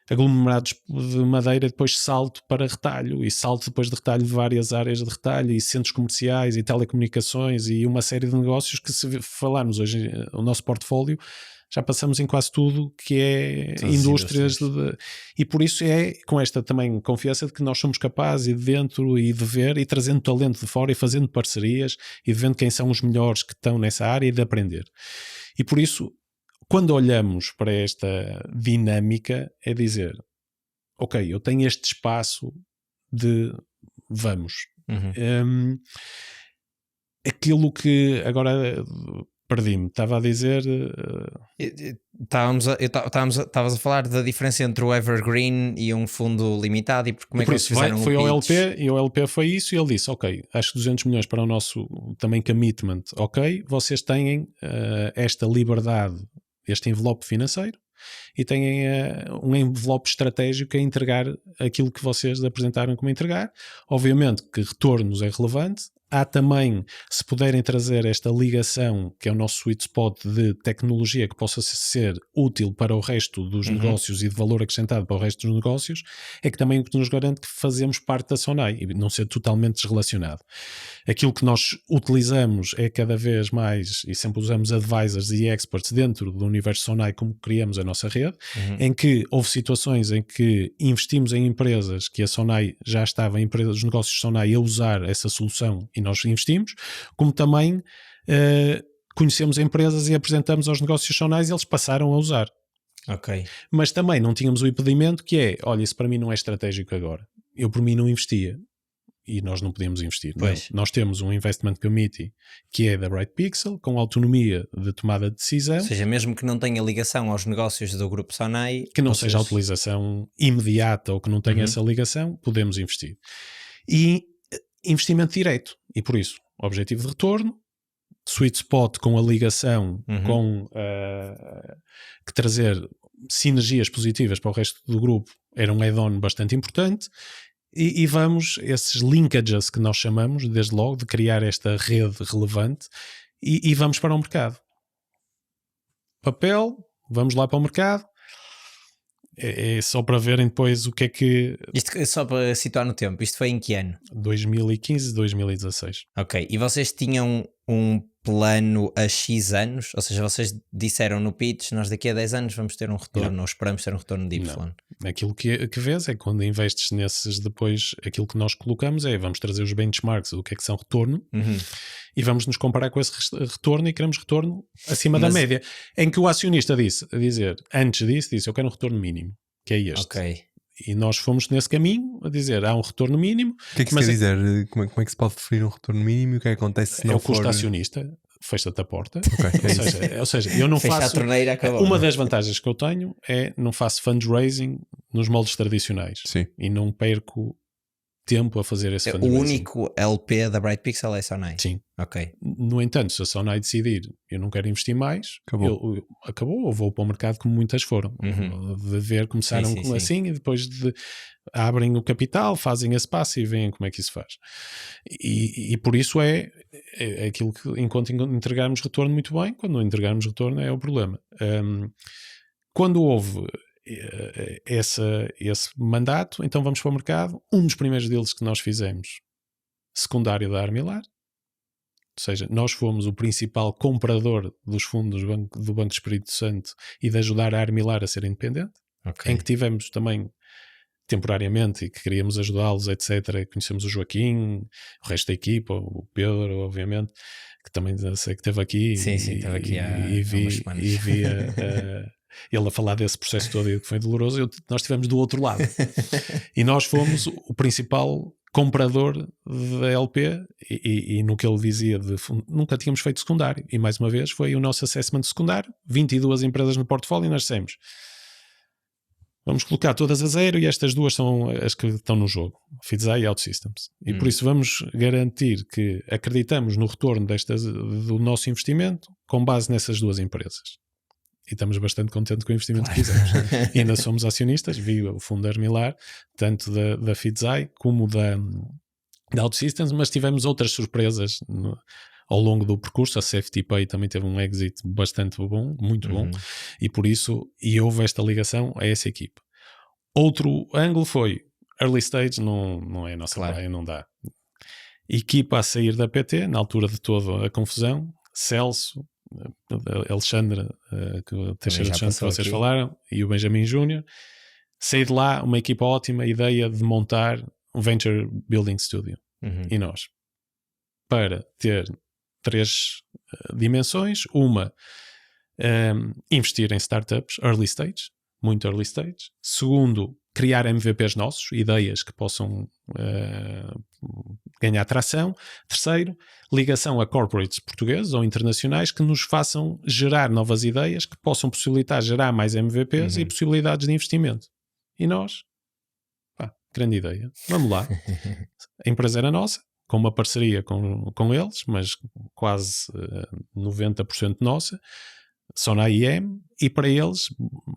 aglomerados de madeira, depois salto para retalho, e salto depois de retalho de várias áreas de retalho, e centros comerciais, e telecomunicações, e uma série de negócios que, se falarmos hoje o nosso portfólio, já passamos em quase tudo que é indústrias. E por isso é com esta também confiança de que nós somos capazes e de dentro e de ver e trazendo talento de fora e fazendo parcerias e vendo quem são os melhores que estão nessa área e de aprender. E por isso, quando olhamos para esta dinâmica, é dizer, ok, eu tenho este espaço de vamos. Aquilo que agora perdi-me, estava a dizer... Estavas a falar da diferença entre o Evergreen e um fundo limitado e como é que eles fizeram foi o ao pitch. LP e o LP foi isso e ele disse, ok, acho que 200 milhões para o nosso também commitment, ok, vocês têm esta liberdade, este envelope financeiro e têm um envelope estratégico a entregar aquilo que vocês apresentaram como entregar. Obviamente que retornos é relevante. Há também, se puderem trazer esta ligação, que é o nosso sweet spot de tecnologia que possa ser útil para o resto dos negócios e de valor acrescentado para o resto dos negócios, é que também o que nos garante que fazemos parte da Sonai e não ser totalmente desrelacionado. Aquilo que nós utilizamos é cada vez mais, e sempre usamos advisors e experts dentro do universo Sonai, como criamos a nossa rede, em que houve situações em que investimos em empresas que a Sonai já estava, em empresas dos negócios Sonai, a usar essa solução e nós investimos, como também conhecemos empresas e apresentamos aos negócios Sonai e eles passaram a usar. Ok. Mas também não tínhamos o impedimento que é, olha, isso para mim não é estratégico agora. Eu por mim não investia. E nós não podíamos investir. Não. Nós temos um Investment Committee que é da Bright Pixel, com autonomia de tomada de decisão. Ou seja, mesmo que não tenha ligação aos negócios do Grupo Sonai... Que não seja a utilização imediata ou que não tenha essa ligação, podemos investir. E investimento direto. E por isso, objetivo de retorno, sweet spot com a ligação, com que trazer sinergias positivas para o resto do grupo era um add-on bastante importante. E vamos, esses linkages que nós chamamos, desde logo, de criar esta rede relevante e vamos para o mercado. Papel, vamos lá para o mercado. É só para verem depois o que é que... Isto é só para situar no tempo. Isto foi em que ano? 2015, 2016. Ok. E vocês tinham um plano a X anos? Ou seja, vocês disseram no pitch, nós daqui a 10 anos vamos ter um retorno, ou esperamos ter um retorno de Y. Não. Aquilo que vês é que quando investes nesses depois, aquilo que nós colocamos é, vamos trazer os benchmarks do que é que são retorno e vamos nos comparar com esse retorno e queremos retorno acima da média. Em que o acionista disse, antes disso, disse, eu quero um retorno mínimo, que é este. Ok. E nós fomos nesse caminho a dizer, há um retorno mínimo. O que é que isso quer dizer? Como é que se pode definir um retorno mínimo e o que é que acontece se não for... É o custo acionista, fecha-te a porta. Okay, ou seja, eu não fecha faço... a torneira, acabou. Uma das vantagens que eu tenho é não faço fundraising nos moldes tradicionais. Sim. E não perco tempo a fazer esse fundraising. O único LP da Bright Pixel é a Sonai? Sim. Ok. No entanto, se a Sonai decidir eu não quero investir mais, acabou, ou vou para o mercado como muitas foram. De ver, começaram assim e depois abrem o capital, fazem esse passo e veem como é que isso faz. E por isso é aquilo que enquanto entregarmos retorno muito bem, quando não entregarmos retorno é o problema. Quando houve esse mandato, então vamos para o mercado. Um dos primeiros deles que nós fizemos, secundário da Armilar, ou seja, nós fomos o principal comprador dos fundos do Banco Espírito Santo e de ajudar a Armilar a ser independente, em que tivemos também temporariamente e que queríamos ajudá-los, etc. Conhecemos o Joaquim, o resto da equipa, o Pedro, obviamente, que também sei que esteve aqui. Sim, esteve aqui e vi ele a falar desse processo todo e que foi doloroso. Nós estivemos do outro lado. E nós fomos o principal comprador da LP e no que ele dizia nunca tínhamos feito secundário. E mais uma vez foi o nosso assessment secundário, 22 empresas no portfólio e nós dissemos... vamos colocar todas a zero e estas duas são as que estão no jogo, Fitsai e OutSystems. E por isso vamos garantir que acreditamos no retorno do nosso investimento com base nessas duas empresas. E estamos bastante contentes com o investimento que fizemos. E ainda somos acionistas, vi o fundo Armilar, tanto da Fitsai como da OutSystems, mas tivemos outras surpresas ao longo do percurso. A Safety Pay também teve um exit bastante bom, muito bom, e por isso houve esta ligação a essa equipe. Outro ângulo foi early stage, não é a nossa praia, não dá. Equipa a sair da PT, na altura de toda a confusão, Celso, Alexandre, o Teixeira de Santos que vocês falaram, e o Benjamin Júnior. Saí de lá, uma equipa ótima, a ideia de montar um Venture Building Studio. E nós, para ter 3 dimensões: uma, investir em startups early stage, muito early stage. Segundo, criar MVPs nossos, ideias que possam ganhar tração. Terceiro, ligação a corporates portugueses ou internacionais que nos façam gerar novas ideias que possam possibilitar gerar mais MVPs e possibilidades de investimento. E nós, grande ideia, vamos lá. A empresa era nossa, com uma parceria com eles, mas quase 90% nossa, só na IEM, e para eles,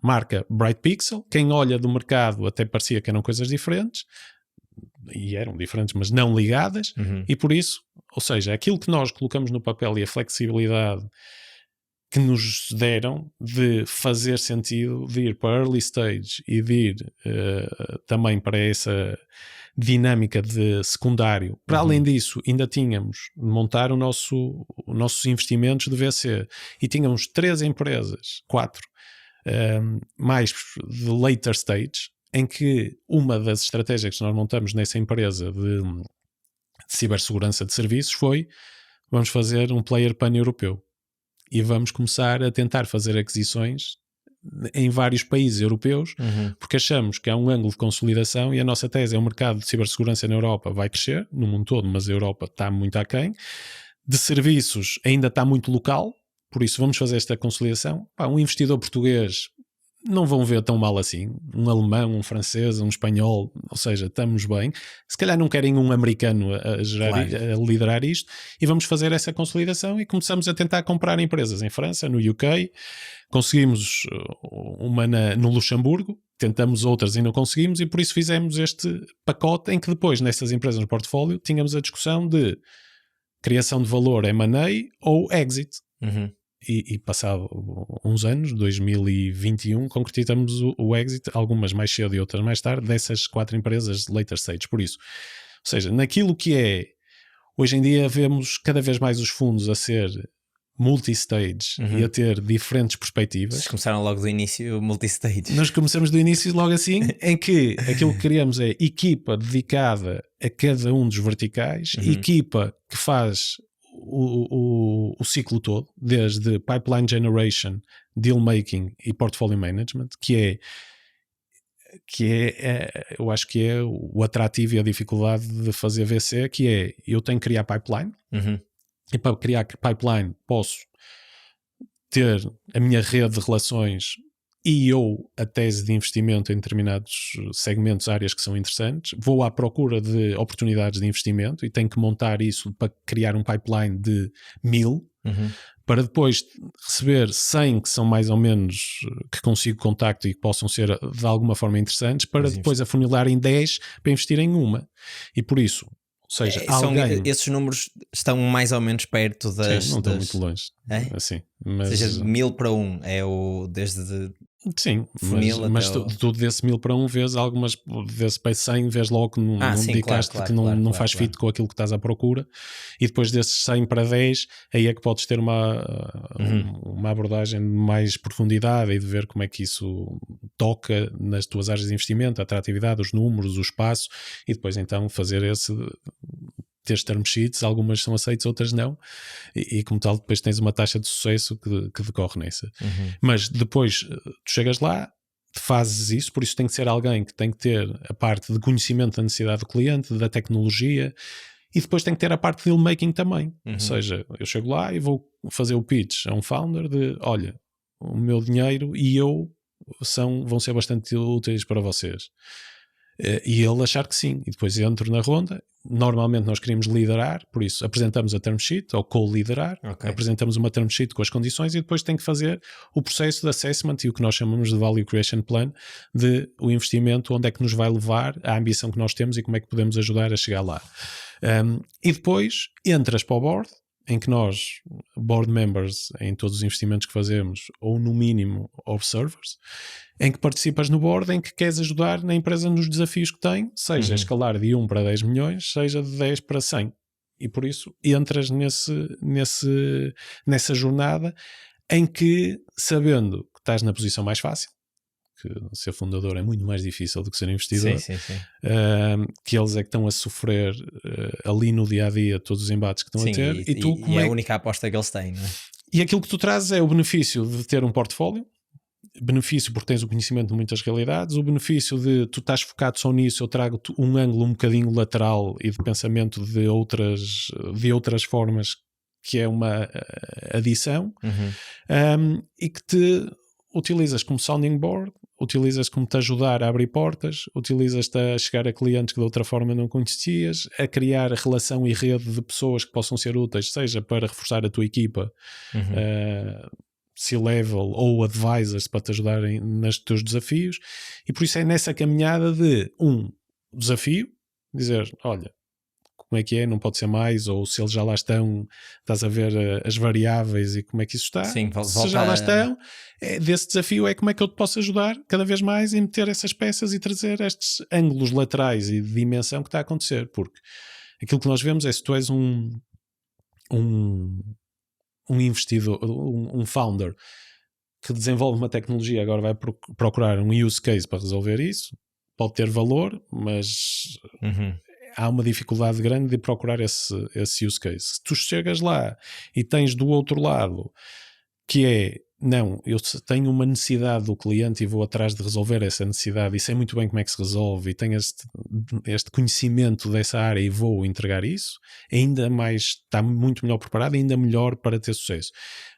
marca Bright Pixel. Quem olha do mercado até parecia que eram coisas diferentes, e eram diferentes, mas não ligadas, e por isso, ou seja, aquilo que nós colocamos no papel e a flexibilidade que nos deram de fazer sentido, de ir para early stage e de ir também para essa dinâmica de secundário. Para além disso, ainda tínhamos de montar os nossos investimentos de VC, e tínhamos 3 empresas, 4, mais de later stage, em que uma das estratégias que nós montamos nessa empresa de cibersegurança de serviços foi: vamos fazer um player pan-europeu e vamos começar a tentar fazer aquisições em vários países europeus, porque achamos que há um ângulo de consolidação, e a nossa tese é: o mercado de cibersegurança na Europa vai crescer, no mundo todo, mas a Europa está muito aquém. De serviços ainda está muito local, por isso vamos fazer esta consolidação. Um investidor português não vão ver tão mal assim, um alemão, um francês, um espanhol, ou seja, estamos bem. Se calhar não querem um americano a liderar isto, e vamos fazer essa consolidação, e começamos a tentar comprar empresas em França, no UK, conseguimos uma no Luxemburgo, tentamos outras e não conseguimos, e por isso fizemos este pacote em que depois, nessas empresas no portfólio, tínhamos a discussão de criação de valor, M&A ou exit. E passado uns anos, 2021, concretizamos o exit, algumas mais cedo e outras mais tarde, dessas 4 empresas de later stage. Por isso, ou seja, naquilo que é, hoje em dia vemos cada vez mais os fundos a ser multi-stage e a ter diferentes perspectivas. Vocês começaram logo do início multi-stage. Nós começamos do início logo assim, em que aquilo que queremos é equipa dedicada a cada um dos verticais, equipa que faz o ciclo todo, desde pipeline generation, deal making e portfolio management, que é eu acho que é o atrativo e a dificuldade de fazer VC, que é: eu tenho que criar pipeline, e para criar pipeline posso ter a minha rede de relações e a tese de investimento em determinados segmentos, áreas que são interessantes. Vou à procura de oportunidades de investimento e tenho que montar isso para criar um pipeline de 1000, para depois receber 100 que são mais ou menos, que consigo contacto e que possam ser de alguma forma interessantes, para depois afunilar em 10 para investir em uma. E por isso, ou seja, esses números estão mais ou menos perto das... Sim, não estão muito longe. Assim, mas... Ou seja, de 1000 para 1 é o desde... Sim, mas tu desse 1000 para 1 vês algumas, desse para 100 vês logo que não dedicaste, que não faz fit com aquilo que estás à procura, e depois desses 100 para 10 aí é que podes ter uma abordagem de mais profundidade e de ver como é que isso toca nas tuas áreas de investimento, a atratividade, os números, o espaço, e depois então fazer ter term sheets, algumas são aceitas, outras não, e como tal depois tens uma taxa de sucesso que decorre nessa. Mas depois tu chegas lá, fazes isso, por isso tem que ser alguém que tem que ter a parte de conhecimento da necessidade do cliente, da tecnologia, e depois tem que ter a parte de deal making também. Ou seja, eu chego lá e vou fazer o pitch a um founder de: olha, o meu dinheiro e eu vão ser bastante úteis para vocês. E ele achar que sim, e depois entro na ronda. Normalmente nós queríamos liderar, por isso apresentamos a term sheet ou co-liderar, apresentamos uma term sheet com as condições e depois tem que fazer o processo de assessment e o que nós chamamos de value creation plan, de o investimento, onde é que nos vai levar, a ambição que nós temos e como é que podemos ajudar a chegar lá. E depois entras para o board, em que nós, board members, em todos os investimentos que fazemos, ou no mínimo observers, em que participas no board, em que queres ajudar na empresa nos desafios que tem, seja escalar de 1 para 10 milhões, seja de 10 para 100. E por isso entras nessa jornada em que, sabendo que estás na posição mais fácil, que ser fundador é muito mais difícil do que ser investidor, sim. que eles é que estão a sofrer ali no dia-a-dia todos os embates que estão a ter. E é a única aposta que eles têm, não é? E aquilo que tu trazes é o benefício de ter um portfólio, benefício porque tens o conhecimento de muitas realidades, o benefício de tu estás focado só nisso, eu trago um ângulo um bocadinho lateral e de pensamento de outras formas, que é uma adição, e que te utilizas como sounding board, utilizas como te ajudar a abrir portas, utilizas-te a chegar a clientes que de outra forma não conhecias, a criar relação e rede de pessoas que possam ser úteis, seja para reforçar a tua equipa, C-level ou advisors para te ajudarem nos teus desafios. E por isso é nessa caminhada de desafio, dizer, olha, como é que é, não pode ser mais, ou se eles já lá estão, estás a ver as variáveis e como é que isso está. Sim, se já lá estão, desse desafio é como é que eu te posso ajudar cada vez mais em meter essas peças e trazer estes ângulos laterais e de dimensão que está a acontecer, porque aquilo que nós vemos é, se tu és um investidor, um founder que desenvolve uma tecnologia, agora vai procurar um use case para resolver isso, pode ter valor, mas há uma dificuldade grande de procurar esse use case. Se tu chegas lá e tens do outro lado, que é, não, eu tenho uma necessidade do cliente e vou atrás de resolver essa necessidade e sei muito bem como é que se resolve e tenho este conhecimento dessa área e vou entregar isso, ainda mais, está muito melhor preparado, ainda melhor para ter sucesso.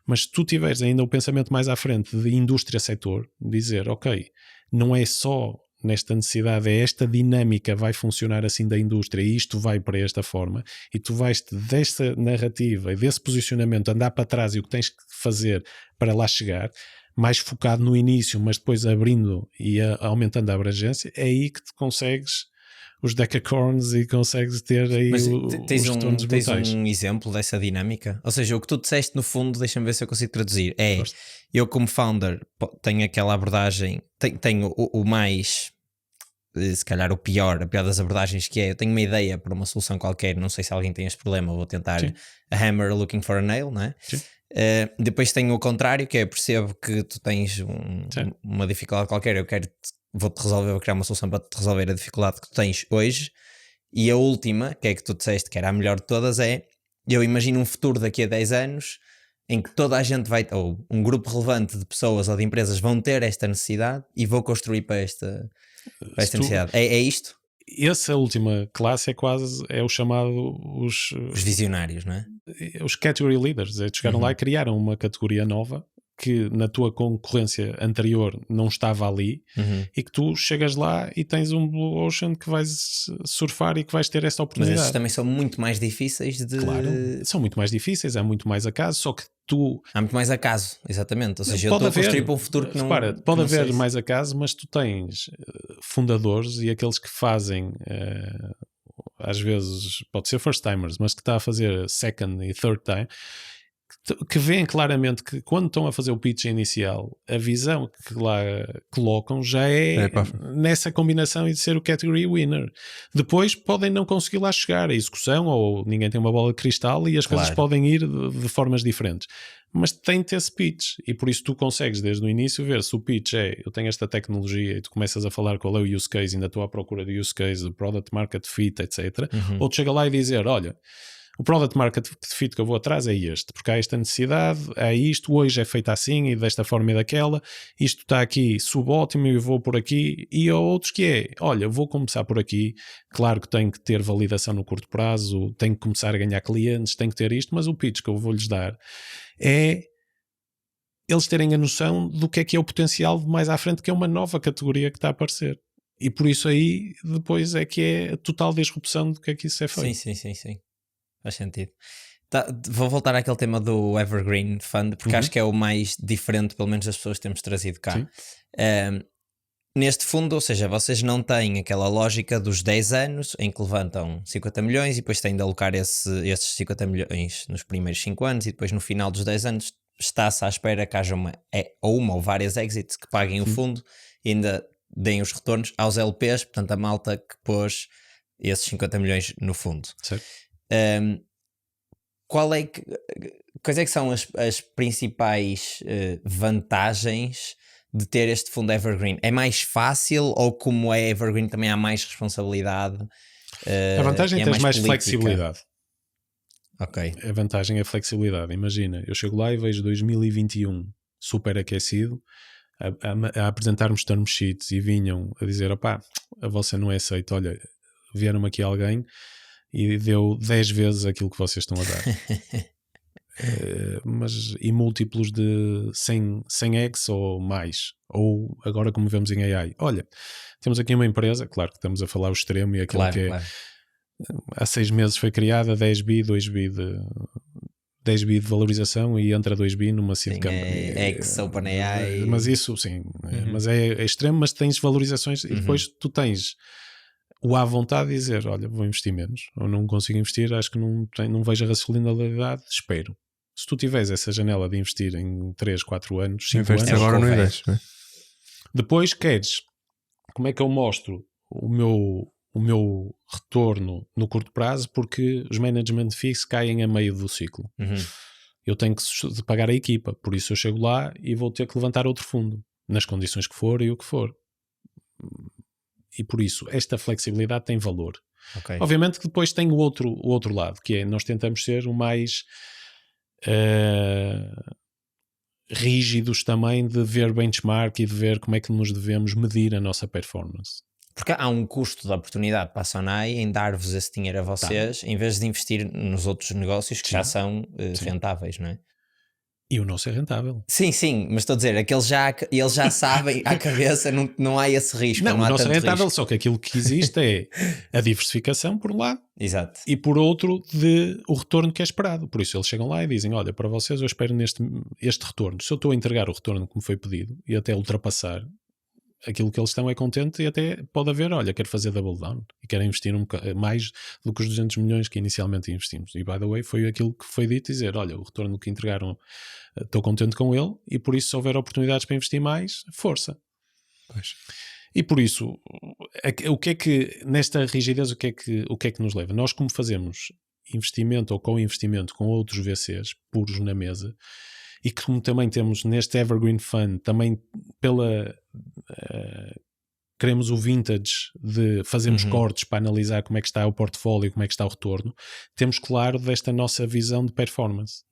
Mas se tu tiveres ainda o pensamento mais à frente de indústria-setor, dizer, ok, não é só nesta necessidade, é esta dinâmica vai funcionar assim da indústria e isto vai para esta forma, e tu vais-te desta narrativa e desse posicionamento andar para trás e o que tens que fazer para lá chegar, mais focado no início, mas depois abrindo e aumentando a abrangência, é aí que tu consegues os decacorns e consegues ter aí os retornos brutais. Tens um exemplo dessa dinâmica? Ou seja, o que tu disseste no fundo, deixa-me ver se eu consigo traduzir, eu como founder tenho aquela abordagem, tenho o mais, se calhar a pior das abordagens, que é, eu tenho uma ideia para uma solução qualquer, não sei se alguém tem este problema, vou tentar a hammer looking for a nail, não é? Depois tenho o contrário, que é, percebo que tu tens uma dificuldade qualquer, vou-te resolver, vou criar uma solução para te resolver a dificuldade que tu tens hoje. E a última, que é que tu disseste que era a melhor de todas, é, eu imagino um futuro daqui a 10 anos em que toda a gente vai, ou um grupo relevante de pessoas ou de empresas vão ter esta necessidade e vou construir para esta necessidade. É isto? Essa última classe é o chamado os visionários, não é? Os category leaders, chegaram lá e criaram uma categoria nova que na tua concorrência anterior não estava ali, e que tu chegas lá e tens um Blue Ocean que vais surfar e que vais ter essa oportunidade. Mas esses também são muito mais difíceis de... Claro, são muito mais difíceis, há muito mais acaso, só que há muito mais acaso, exatamente. Ou seja, eu estou a construir para um futuro que não... Pode haver mais acaso, mas tu tens fundadores e aqueles que fazem... às vezes pode ser first timers, mas que está a fazer second e third time, que veem claramente que quando estão a fazer o pitch inicial, a visão que lá colocam já é nessa combinação e de ser o category winner. Depois podem não conseguir lá chegar, a execução, ou ninguém tem uma bola de cristal e as coisas podem ir de formas diferentes. Mas tem de ter esse pitch, e por isso tu consegues desde o início ver se o pitch é, eu tenho esta tecnologia, e tu começas a falar qual é o use case, ainda estou à procura de use case, de product market fit, etc. Ou tu chega lá e dizer, olha, o product market fit que eu vou atrás é este, porque há esta necessidade, há isto, hoje é feito assim e desta forma e daquela, isto está aqui subótimo e eu vou por aqui, e há outros que é, olha, vou começar por aqui, claro que tenho que ter validação no curto prazo, tenho que começar a ganhar clientes, tenho que ter isto, mas o pitch que eu vou-lhes dar é eles terem a noção do que é o potencial de mais à frente, que é uma nova categoria que está a aparecer. E por isso aí depois é que é a total disrupção do que é que isso é feito. Sim. Faz sentido. Vou voltar àquele tema do Evergreen Fund, porque acho que é o mais diferente, pelo menos das pessoas que temos trazido cá. Neste fundo, ou seja, vocês não têm aquela lógica dos 10 anos em que levantam 50 milhões e depois têm de alocar esses 50 milhões nos primeiros 5 anos e depois no final dos 10 anos está-se à espera que haja uma ou várias exits que paguem o fundo e ainda deem os retornos aos LPs, portanto a malta que pôs esses 50 milhões no fundo. Certo. Quais é que são as principais vantagens de ter este fundo Evergreen? É mais fácil ou como é Evergreen também há mais responsabilidade? A vantagem é ter mais flexibilidade. Ok. A vantagem é a flexibilidade. Imagina, eu chego lá e vejo 2021 super aquecido a apresentar-nos term sheets e vinham a dizer, opá, a vossa não é aceito, olha, vieram aqui alguém e deu 10 vezes aquilo que vocês estão a dar. E múltiplos de 100x ou mais, ou agora como vemos em AI, olha, temos aqui uma empresa, claro que estamos a falar o extremo e aquilo que é, há 6 meses foi criada, 10 bi de valorização e entra 2 bi numa seed company. OpenAI. Mas isso sim, mas é extremo, mas tens valorizações e depois tu tens o à vontade de dizer, olha, vou investir menos, ou não consigo investir, acho que não vejo a racionalidade, espero. Se tu tiveres essa janela de investir em 3, 4 anos, 5 anos... agora não investes, não é? Depois queres, como é que eu mostro o meu retorno no curto prazo, porque os management fees caem a meio do ciclo. Eu tenho que pagar a equipa, por isso eu chego lá e vou ter que levantar outro fundo, nas condições que for e o que for. E por isso, esta flexibilidade tem valor. Okay. Obviamente que depois tem o outro lado, que é nós tentamos ser o mais rígidos também de ver benchmark e de ver como é que nos devemos medir a nossa performance. Porque há um custo de oportunidade para a Sonai em dar-vos esse dinheiro a vocês, em vez de investir nos outros negócios que já são rentáveis, não é? E o nosso é rentável. Sim, mas estou a dizer, eles já sabem à cabeça, não há esse risco. Não, há o nosso é rentável, risco. só que aquilo que existe é a diversificação por um lado. Exato. E por outro, o retorno que é esperado. Por isso eles chegam lá e dizem, olha, para vocês eu espero este retorno. Se eu estou a entregar o retorno que me foi pedido e até ultrapassar, aquilo que eles estão é contente e até pode haver, olha, quero fazer double down e quero investir mais do que os 200 milhões que inicialmente investimos. E by the way, foi aquilo que foi dito, dizer, olha, o retorno que entregaram, estou contente com ele e por isso se houver oportunidades para investir mais, força. Pois. E por isso, o que é que, nesta rigidez, o que é que nos leva? Nós como fazemos investimento ou co-investimento com outros VCs puros na mesa, e que como também temos neste Evergreen Fund, também queremos o vintage de fazermos cortes para analisar como é que está o portfólio, como é que está o retorno, temos claro desta nossa visão de performance.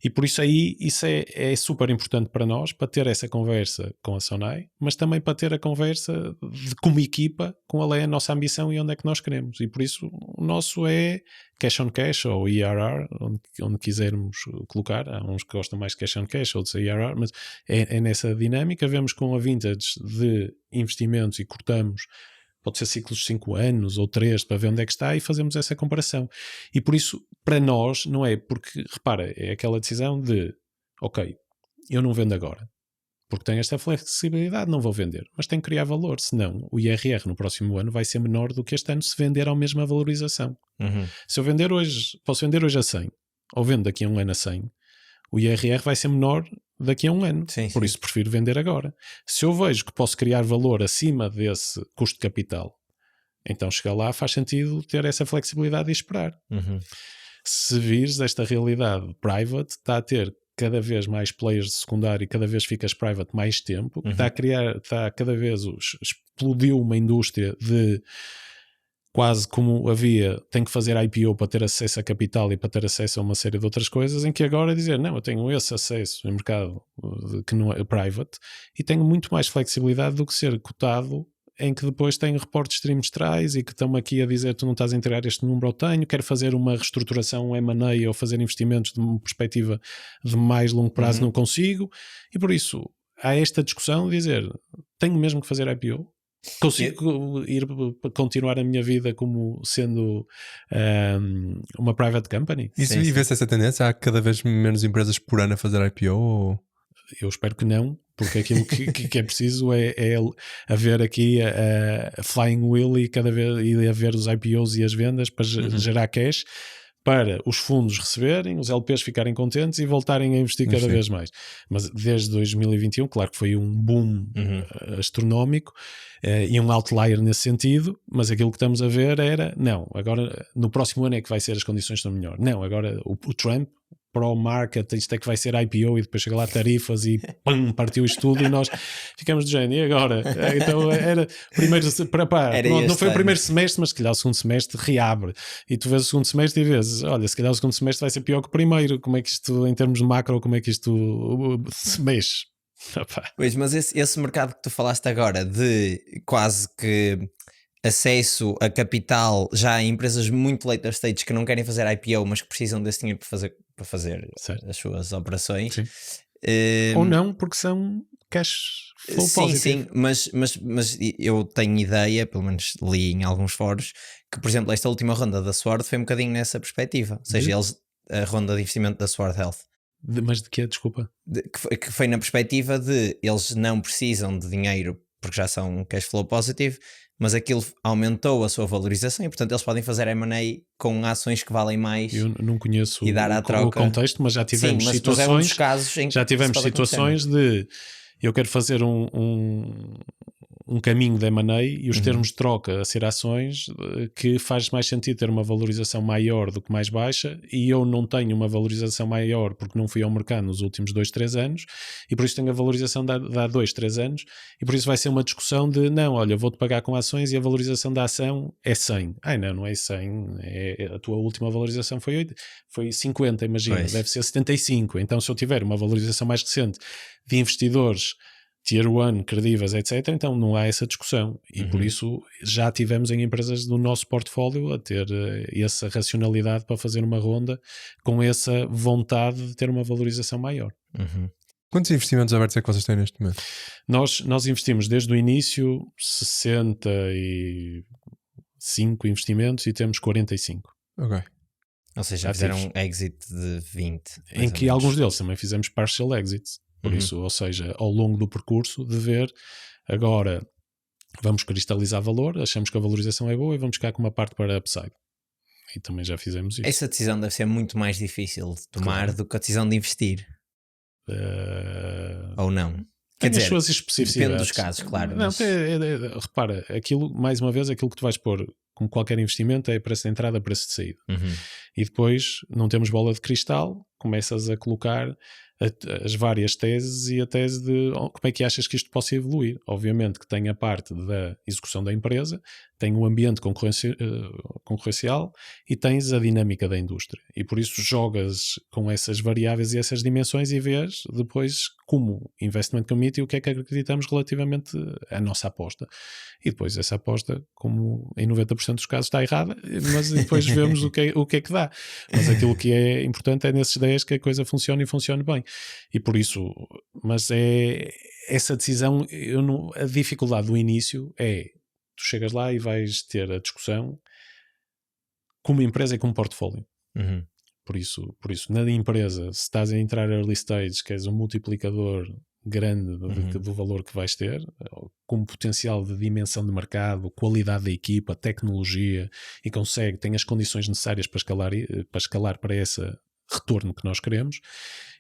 E por isso aí, isso é super importante para nós, para ter essa conversa com a Sonai, mas também para ter a conversa como equipa, qual é a nossa ambição e onde é que nós queremos. E por isso o nosso é cash on cash ou IRR, onde quisermos colocar. Há uns que gostam mais de cash on cash, outros IRR, mas é nessa dinâmica. Vemos com a vintage de investimentos e cortamos, pode ser ciclos de 5 anos ou 3 para ver onde é que está e fazemos essa comparação. E por isso, para nós, não é porque, repara, é aquela decisão de, ok, eu não vendo agora, porque tenho esta flexibilidade, não vou vender, mas tenho que criar valor, senão o IRR no próximo ano vai ser menor do que este ano se vender à mesma valorização. Se eu vender hoje, posso vender hoje a 100, ou vendo daqui a um ano a 100, o IRR vai ser menor daqui a um ano, por isso prefiro vender agora. Se eu vejo que posso criar valor acima desse custo de capital, então chegar lá faz sentido ter essa flexibilidade e esperar. Se vires esta realidade private, está a ter cada vez mais players de secundário e cada vez ficas private mais tempo, está cada vez explodiu uma indústria de quase como havia, tem que fazer IPO para ter acesso a capital e para ter acesso a uma série de outras coisas, em que agora dizer, não, eu tenho esse acesso em mercado que não é private e tenho muito mais flexibilidade do que ser cotado em que depois tem reportes trimestrais e que estão aqui a dizer tu não estás a entregar este número, eu tenho, quero fazer uma reestruturação M&A ou fazer investimentos de uma perspectiva de mais longo prazo, não consigo, e por isso há esta discussão de dizer, tenho mesmo que fazer IPO? Consigo continuar a minha vida como sendo uma private company? Isso, e vê-se essa tendência? Há cada vez menos empresas por ano a fazer IPO? Ou... Eu espero que não, porque aquilo que é preciso é haver aqui a flying wheel e cada vez e haver os IPOs e as vendas para gerar cash, para os fundos receberem, os LPs ficarem contentes e voltarem a investir cada vez mais. Mas desde 2021, claro que foi um boom astronómico e um outlier nesse sentido, mas aquilo que estamos a ver era, não, agora no próximo ano é que vai ser as condições estão melhor. Não, agora o Trump pro-market, isto é que vai ser IPO e depois chega lá tarifas e pum, partiu isto tudo e nós ficamos do género, e agora? Então era primeiro, não foi o primeiro semestre, mas se calhar o segundo semestre reabre e tu vês o segundo semestre e vês, olha, se calhar o segundo semestre vai ser pior que o primeiro, como é que isto, em termos de macro, como é que isto se mexe? Pois, mas esse mercado que tu falaste agora de quase que acesso a capital já em empresas muito later stage que não querem fazer IPO, mas que precisam desse dinheiro para fazer as suas operações. Ou não, porque são cash flow positive. Sim, mas eu tenho ideia, pelo menos li em alguns fóruns, que por exemplo esta última ronda da Sword foi um bocadinho nessa perspectiva, ou seja, a ronda de investimento da Sword Health. Mas de quê? Desculpa. Que foi na perspectiva de eles não precisam de dinheiro porque já são cash flow positive, mas aquilo aumentou a sua valorização e portanto eles podem fazer M&A com ações que valem mais. Eu não conheço e dar o contexto, mas já tivemos situações, é um dos casos em que já tivemos situações de eu quero fazer um caminho de M&A e os termos de troca a ser ações que faz mais sentido ter uma valorização maior do que mais baixa, e eu não tenho uma valorização maior porque não fui ao mercado nos últimos 2-3 anos e por isso tenho a valorização de há 2-3 anos e por isso vai ser uma discussão de não, olha, vou-te pagar com ações e a valorização da ação é 100. Não é 100, a tua última valorização foi 50, imagina, deve ser 75. Então se eu tiver uma valorização mais recente de investidores Tier 1, credíveis, etc., então não há essa discussão e por isso já tivemos em empresas do nosso portfólio a ter essa racionalidade para fazer uma ronda com essa vontade de ter uma valorização maior. Quantos investimentos abertos é que vocês têm neste momento? Nós investimos desde o início 65 investimentos e temos 45. Ok. Ou seja, fizeram um exit de 20. Em que alguns deles também fizemos partial exits. Por isso, ou seja, ao longo do percurso de ver, agora vamos cristalizar valor, achamos que a valorização é boa e vamos ficar com uma parte para upside. E também já fizemos isso. Essa decisão deve ser muito mais difícil de tomar do que a decisão de investir. Ou não? Quer dizer, as suas especificidades. Depende dos casos, claro. Não, repara, mais uma vez, aquilo que tu vais pôr com qualquer investimento é preço de entrada, preço de saída. E depois não temos bola de cristal, começas a colocar as várias teses e a tese de como é que achas que isto possa evoluir. Obviamente que tem a parte da execução da empresa, tem o ambiente concorrencial e tens a dinâmica da indústria. E por isso jogas com essas variáveis e essas dimensões e vês depois como Investment Committee o que é que acreditamos relativamente à nossa aposta. E depois essa aposta, como em 90% dos casos está errada, mas depois vemos o que é que dá. Mas aquilo que é importante é nesses 10 que a coisa funcione e funcione bem. E por isso, mas é essa decisão, a dificuldade do início é, tu chegas lá e vais ter a discussão como empresa e como portfólio. Por isso, na empresa, se estás a entrar early stage, que és um multiplicador grande do valor que vais ter, com potencial de dimensão de mercado, qualidade da equipa, tecnologia, e tem as condições necessárias para escalar para esse retorno que nós queremos,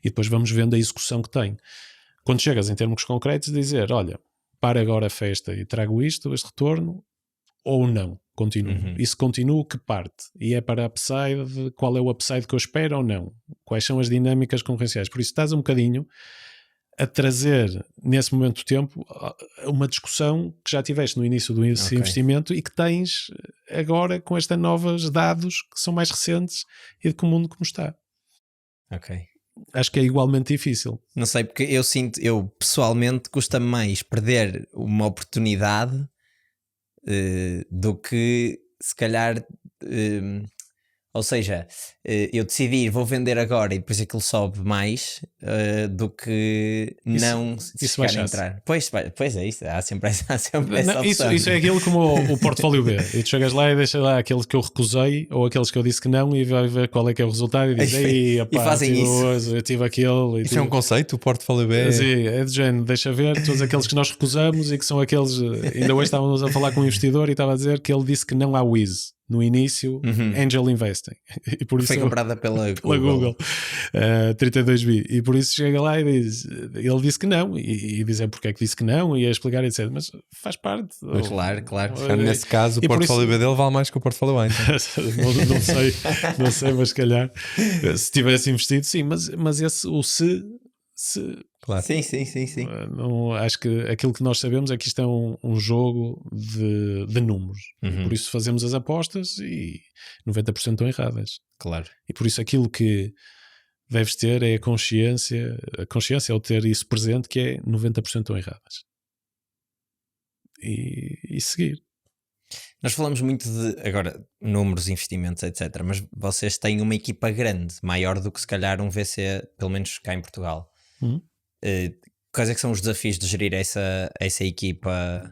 e depois vamos vendo a execução que tem. Quando chegas em termos concretos, dizer, olha, para agora a festa e trago este retorno, ou não, continuo. E se continuo, que parte? E é para upside, qual é o upside que eu espero ou não? Quais são as dinâmicas concorrenciais? Por isso estás um bocadinho a trazer, nesse momento do tempo, uma discussão que já tiveste no início do investimento e que tens agora com estes novos dados que são mais recentes e de que o mundo como está. Acho que é igualmente difícil. Não sei, porque eu pessoalmente custa-me mais perder uma oportunidade do que se calhar... ou seja, eu decidir vou vender agora e depois aquilo sobe mais do que não se chegar a entrar. Pois é isso, há sempre essa opção. Isso é aquilo como o portfólio B. E tu chegas lá e deixas lá aqueles que eu recusei ou aqueles que eu disse que não e vai ver qual é que é o resultado e diz, e fazem isso. Eu tive aquele. Isso é um conceito, o portfólio B? Sim, é de género, deixa ver todos aqueles que nós recusamos e que são aqueles... Ainda hoje estávamos a falar com um investidor e estava a dizer que ele disse que não há Wiz. No início, Angel Investing. E por isso foi comprada pela Google 32B. E por isso chega lá e diz: ele disse que não, e dizem porque é que disse que não, e a explicar, etc. Mas faz parte. Claro. Nesse caso, o portfólio B dele vale mais que o portfólio A. Então. não sei, mas se calhar se tivesse investido, sim, mas esse, o se claro. Sim. Não, acho que aquilo que nós sabemos é que isto é um jogo de números. Por isso fazemos as apostas e 90% estão erradas. Claro. E por isso aquilo que deves ter é a consciência é o ter isso presente, que é 90% estão erradas. E seguir. Nós falamos muito de, agora, números, investimentos, etc. Mas vocês têm uma equipa grande, maior do que se calhar um VC, pelo menos cá em Portugal. Quais é que são os desafios de gerir essa equipa?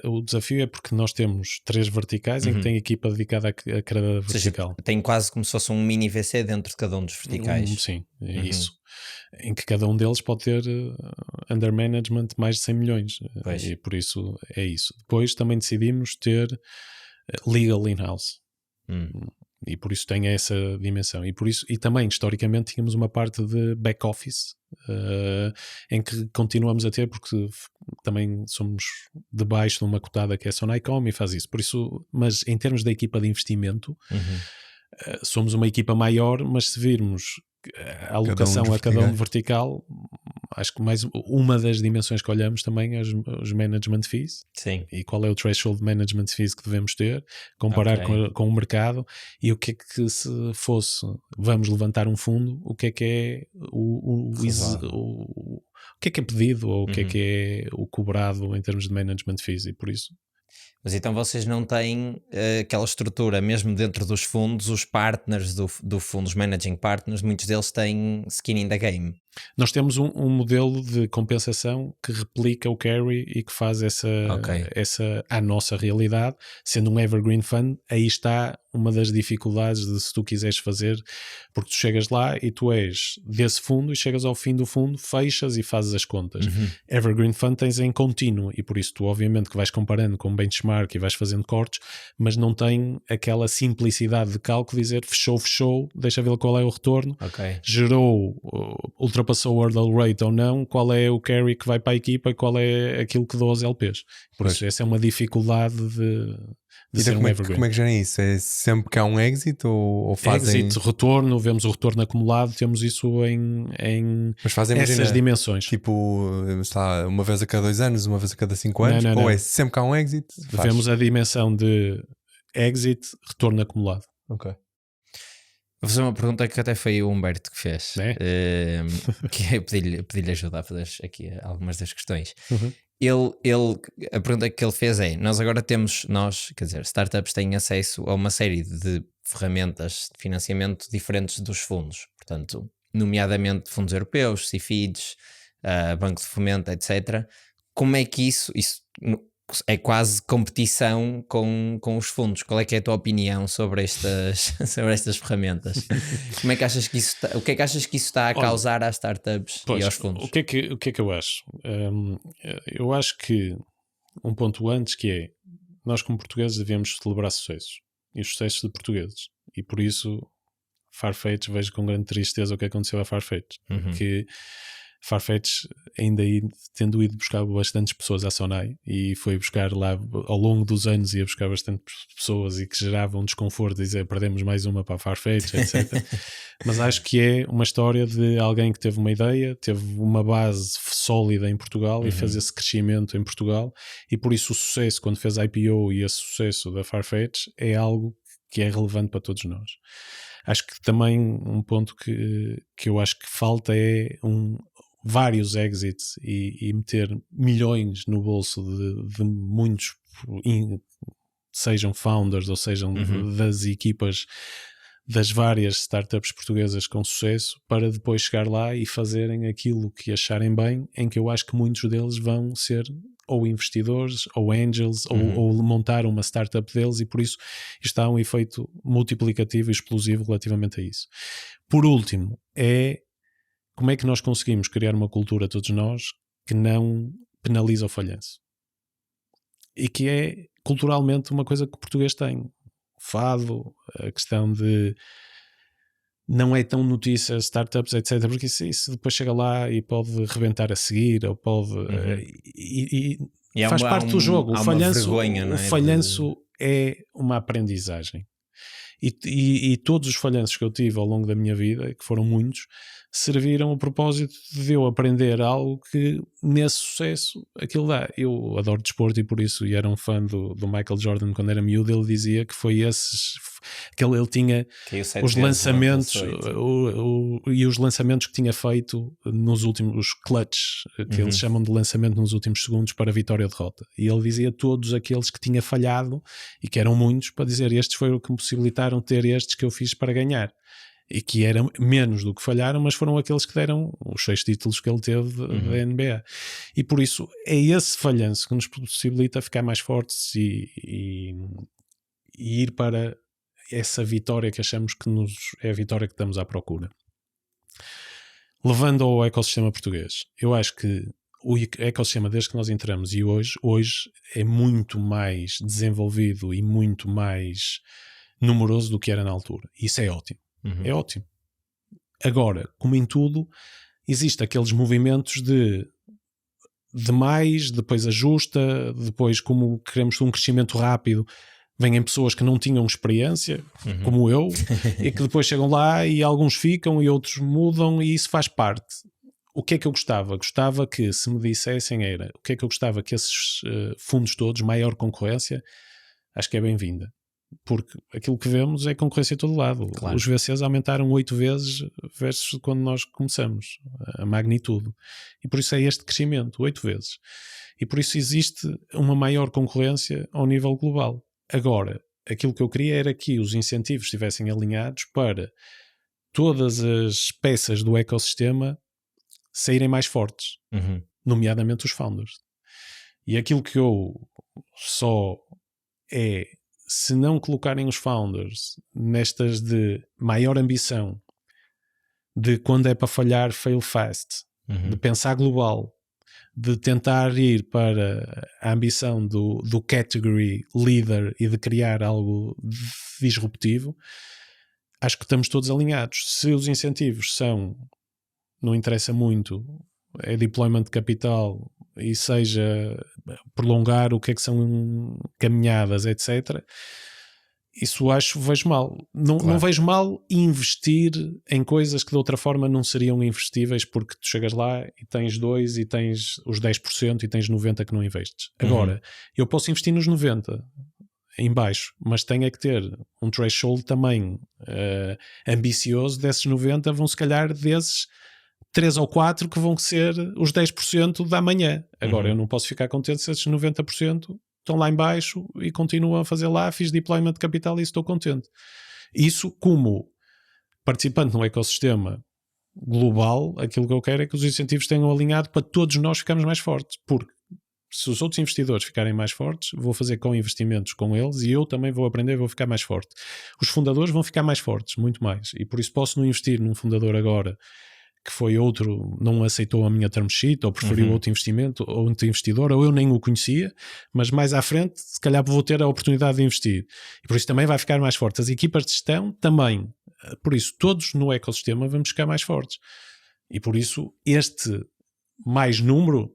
O desafio é porque nós temos 3 verticais em que tem equipa dedicada a cada vertical. Ou seja, tem quase como se fosse um mini VC dentro de cada um dos verticais. Sim, é isso. Em que cada um deles pode ter under management mais de 100 milhões. Pois. E por isso é isso. Depois também decidimos ter legal in-house. E por isso tem essa dimensão. E também, historicamente, tínhamos uma parte de back-office em que continuamos a ter, porque também somos debaixo de uma cotada que é a Sonaicom e faz isso. Por isso, mas em termos da equipa de investimento, somos uma equipa maior, mas se virmos a alocação a cada um vertical, acho que mais uma das dimensões que olhamos também é os management fees. Sim. E qual é o threshold management fees que devemos ter, comparar com o mercado, e o que é que se fosse, vamos levantar um fundo, o que é o que é pedido ou o que é o cobrado em termos de management fees, e por isso... Mas então vocês não têm aquela estrutura, mesmo dentro dos fundos, os partners do fundo, os managing partners, muitos deles têm skin in the game. Nós temos um modelo de compensação que replica o carry e que faz essa à nossa realidade, sendo um evergreen fund. Aí está uma das dificuldades de se tu quiseres fazer, porque tu chegas lá e tu és desse fundo e chegas ao fim do fundo, fechas e fazes as contas. Evergreen fund tens em contínuo e por isso tu obviamente que vais comparando com benchmark e vais fazendo cortes, mas não tem aquela simplicidade de cálculo, dizer fechou, deixa ver qual é o retorno, gerou, ultrapassou o hurdle rate ou não, qual é o carry que vai para a equipa e qual é aquilo que dou aos LPs. Por isso essa é uma dificuldade de ser um evergreen. Como é que gerem isso? É sempre que há um exit ou fazem... Exit, retorno, vemos o retorno acumulado, temos isso em mas fazem, essas dimensões. Tipo, está uma vez a cada 2 anos, uma vez a cada 5 anos, não. é sempre que há um exit? Vemos a dimensão de exit, retorno acumulado. Ok. Vou fazer uma pergunta que até foi o Humberto que fez, que é pedir-lhe ajuda a fazer aqui algumas das questões. A pergunta que ele fez é: nós agora temos, quer dizer, startups têm acesso a uma série de ferramentas de financiamento diferentes dos fundos, portanto, nomeadamente fundos europeus, CIFIDs, Banco de Fomento, etc. Como é que isso é quase competição com os fundos? Qual é que é a tua opinião sobre estas ferramentas? Como é que achas que isso o que é que achas que isso está a causar às startups e aos fundos? O que é que eu acho? Eu acho que um ponto antes que é, nós como portugueses devemos celebrar sucessos, e os sucessos de portugueses, e por isso Farfetch, vejo com grande tristeza o que aconteceu a Farfetch, que Farfetch, ainda tendo ido buscar bastantes pessoas à Sonai, e foi buscar lá ao longo dos anos, ia buscar bastantes pessoas e que geravam desconforto, dizer perdemos mais uma para a Farfetch, etc. Mas acho que é uma história de alguém que teve uma ideia, teve uma base sólida em Portugal e fez esse crescimento em Portugal, e por isso o sucesso, quando fez a IPO, e esse sucesso da Farfetch é algo que é relevante para todos nós. Acho que também um ponto que eu acho que falta é vários exits e meter milhões no bolso de muitos, sejam founders ou sejam das equipas das várias startups portuguesas com sucesso, para depois chegar lá e fazerem aquilo que acharem bem, em que eu acho que muitos deles vão ser ou investidores, ou angels, ou montar uma startup deles, e por isso está um efeito multiplicativo e explosivo relativamente a isso. Por último, como é que nós conseguimos criar uma cultura, todos nós, que não penaliza o falhanço? E que é culturalmente uma coisa que o português tem. Fado, a questão de não é tão notícia, startups, etc, porque isso depois chega lá e pode rebentar a seguir, ou pode e faz parte do jogo. O falhanço é uma aprendizagem, e todos os falhanços que eu tive ao longo da minha vida, que foram muitos, serviram a propósito de eu aprender algo que nesse sucesso aquilo dá. Eu adoro desporto e por isso, e era um fã do Michael Jordan quando era miúdo. Ele dizia que foi ele tinha os lançamentos e os lançamentos que tinha feito nos últimos clutches, que eles chamam de lançamento nos últimos segundos para vitória ou derrota, e ele dizia todos aqueles que tinha falhado, e que eram muitos, para dizer estes foram o que me possibilitaram ter estes que eu fiz para ganhar. E que eram menos do que falharam, mas foram aqueles que deram os 6 títulos que ele teve da NBA. E por isso é esse falhanço que nos possibilita ficar mais fortes e ir para essa vitória que achamos que é a vitória que estamos à procura. Levando ao ecossistema português, eu acho que o ecossistema, desde que nós entramos e hoje é muito mais desenvolvido e muito mais numeroso do que era na altura. Isso é ótimo. É ótimo. Agora, como em tudo, existem aqueles movimentos de mais, depois ajusta, depois, como queremos um crescimento rápido, vêm pessoas que não tinham experiência, como eu, e que depois chegam lá e alguns ficam e outros mudam, e isso faz parte. O que é que eu gostava? Gostava que, se me dissessem, o que é que eu gostava que esses fundos todos, maior concorrência, acho que é bem-vinda. Porque aquilo que vemos é concorrência a todo lado. Claro. Os VCs aumentaram 8 vezes versus quando nós começamos, a magnitude. E por isso é este crescimento, 8 vezes. E por isso existe uma maior concorrência ao nível global. Agora, aquilo que eu queria era que os incentivos estivessem alinhados para todas as peças do ecossistema saírem mais fortes, nomeadamente os founders. E aquilo que eu só se não colocarem os founders nestas de maior ambição, de quando é para falhar, fail fast, de pensar global, de tentar ir para a ambição do category leader e de criar algo disruptivo, acho que estamos todos alinhados. Se os incentivos não interessa muito, é deployment de capital, e seja prolongar o que é que são caminhadas, etc. Isso vejo mal. Não vejo mal investir em coisas que de outra forma não seriam investíveis, porque tu chegas lá e tens 2 e tens os 10% e tens 90% que não investes. Agora, eu posso investir nos 90% em baixo, mas tenho que ter um threshold também ambicioso. Desses 90% vão se calhar desses 3 ou 4 que vão ser os 10% da manhã. Agora, eu não posso ficar contente se esses 90% estão lá em baixo e continuam a fazer lá, fiz deployment de capital e estou contente. Isso, como participante no ecossistema global, aquilo que eu quero é que os incentivos tenham alinhado para todos nós ficarmos mais fortes, porque se os outros investidores ficarem mais fortes, vou fazer co-investimentos com eles e eu também vou aprender, vou ficar mais forte. Os fundadores vão ficar mais fortes, muito mais, e por isso posso não investir num fundador agora que foi outro, não aceitou a minha term sheet, ou preferiu outro investimento, ou outro investidor, ou eu nem o conhecia, mas mais à frente, se calhar vou ter a oportunidade de investir. E por isso também vai ficar mais forte. As equipas de gestão também. Por isso, todos no ecossistema vamos ficar mais fortes. E por isso, este mais número,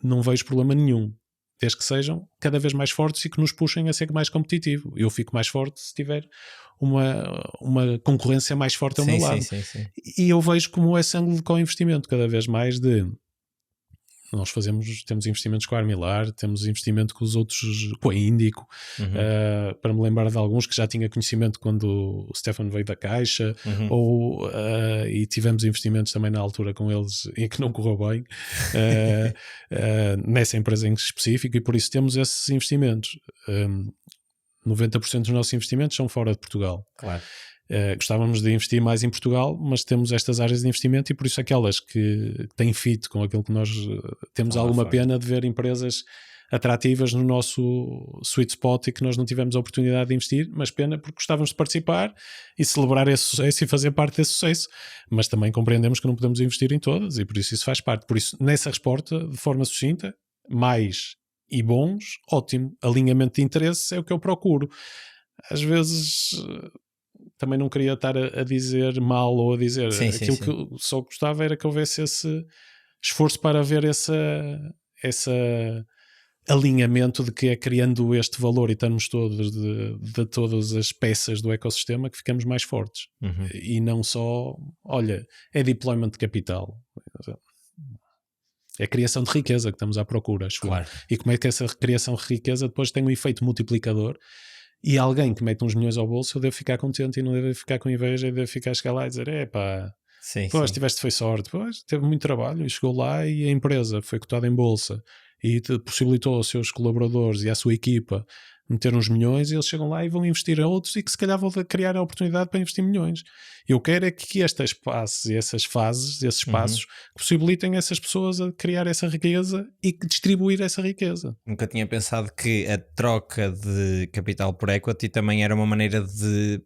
não vejo problema nenhum. Desde que sejam cada vez mais fortes e que nos puxem a ser mais competitivo. Eu fico mais forte se tiver uma concorrência mais forte ao meu lado. Sim. E eu vejo como esse ângulo de co-investimento cada vez mais de nós temos investimentos com a Armilar, temos investimento com os outros, com a Índico, para me lembrar de alguns que já tinha conhecimento quando o Stefan veio da Caixa, e tivemos investimentos também na altura com eles e que não correu bem, nessa empresa em específico, e por isso temos esses investimentos. 90% dos nossos investimentos são fora de Portugal. Claro. Gostávamos de investir mais em Portugal, mas temos estas áreas de investimento, e por isso aquelas que têm fit com aquilo que nós temos alguma pena de ver empresas atrativas no nosso sweet spot e que nós não tivemos a oportunidade de investir, mas pena porque gostávamos de participar e celebrar esse sucesso e fazer parte desse sucesso, mas também compreendemos que não podemos investir em todas, e por isso faz parte. Por isso, nessa resposta, de forma sucinta, mais e bons, ótimo. Alinhamento de interesses é o que eu procuro. Às vezes também não queria estar a dizer mal ou a dizer aquilo que eu só gostava era que houvesse esse esforço para haver esse alinhamento de que é criando este valor e estamos todos de todas as peças do ecossistema que ficamos mais fortes. E não só, olha, é deployment de capital. É a criação de riqueza que estamos à procura, acho. Claro. E como é que essa criação de riqueza depois tem um efeito multiplicador, e alguém que mete uns milhões ao bolso, eu devo ficar contente e não devo ficar com inveja, e devo ficar a chegar lá e dizer, tiveste sorte, teve muito trabalho e chegou lá, e a empresa foi cotada em bolsa e possibilitou aos seus colaboradores e à sua equipa meter uns milhões, e eles chegam lá e vão investir a outros, e que se calhar vão criar a oportunidade para investir milhões. Eu quero é que estas passes e essas fases, esses passos, possibilitem essas pessoas a criar essa riqueza e distribuir essa riqueza. Nunca tinha pensado que a troca de capital por equity também era uma maneira de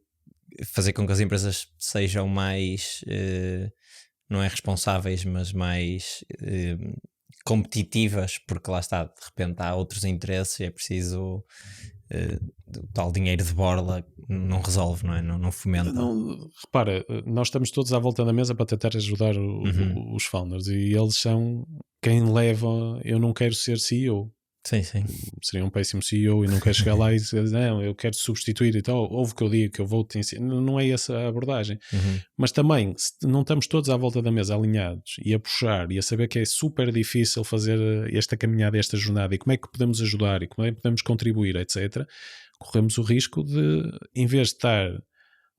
fazer com que as empresas sejam mais, não é responsáveis, mas mais competitivas, porque lá está, de repente há outros interesses e é preciso... o tal dinheiro de borla não resolve, não é? Não fomenta. Repara, nós estamos todos à volta da mesa para tentar ajudar os founders, e eles são quem leva. Eu não quero ser CEO. Sim. Seria um péssimo CEO, e não quero chegar lá e dizer, não, eu quero substituir e tal, ouve que eu digo que eu vou te ensinar. Não é essa a abordagem. Mas também, se não estamos todos à volta da mesa alinhados e a puxar e a saber que é super difícil fazer esta caminhada, esta jornada, e como é que podemos ajudar e como é que podemos contribuir, etc., corremos o risco de, em vez de estar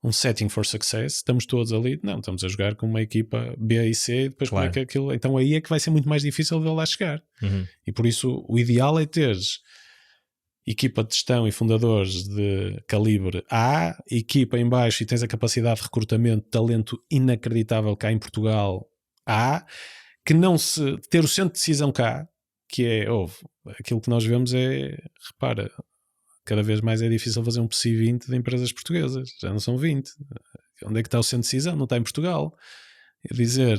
um setting for success, estamos todos ali, não, estamos a jogar com uma equipa B e C, e depois como é que aquilo, então aí é que vai ser muito mais difícil de lá chegar. E por isso o ideal é teres equipa de gestão e fundadores de calibre A, equipa em baixo, e tens a capacidade de recrutamento, talento inacreditável cá em Portugal A, que não se ter o centro de decisão cá, que é, aquilo que nós vemos é, repara, cada vez mais é difícil fazer um PSI 20 de empresas portuguesas, já não são 20. Onde é que está o centro de decisão? Não está em Portugal. É dizer,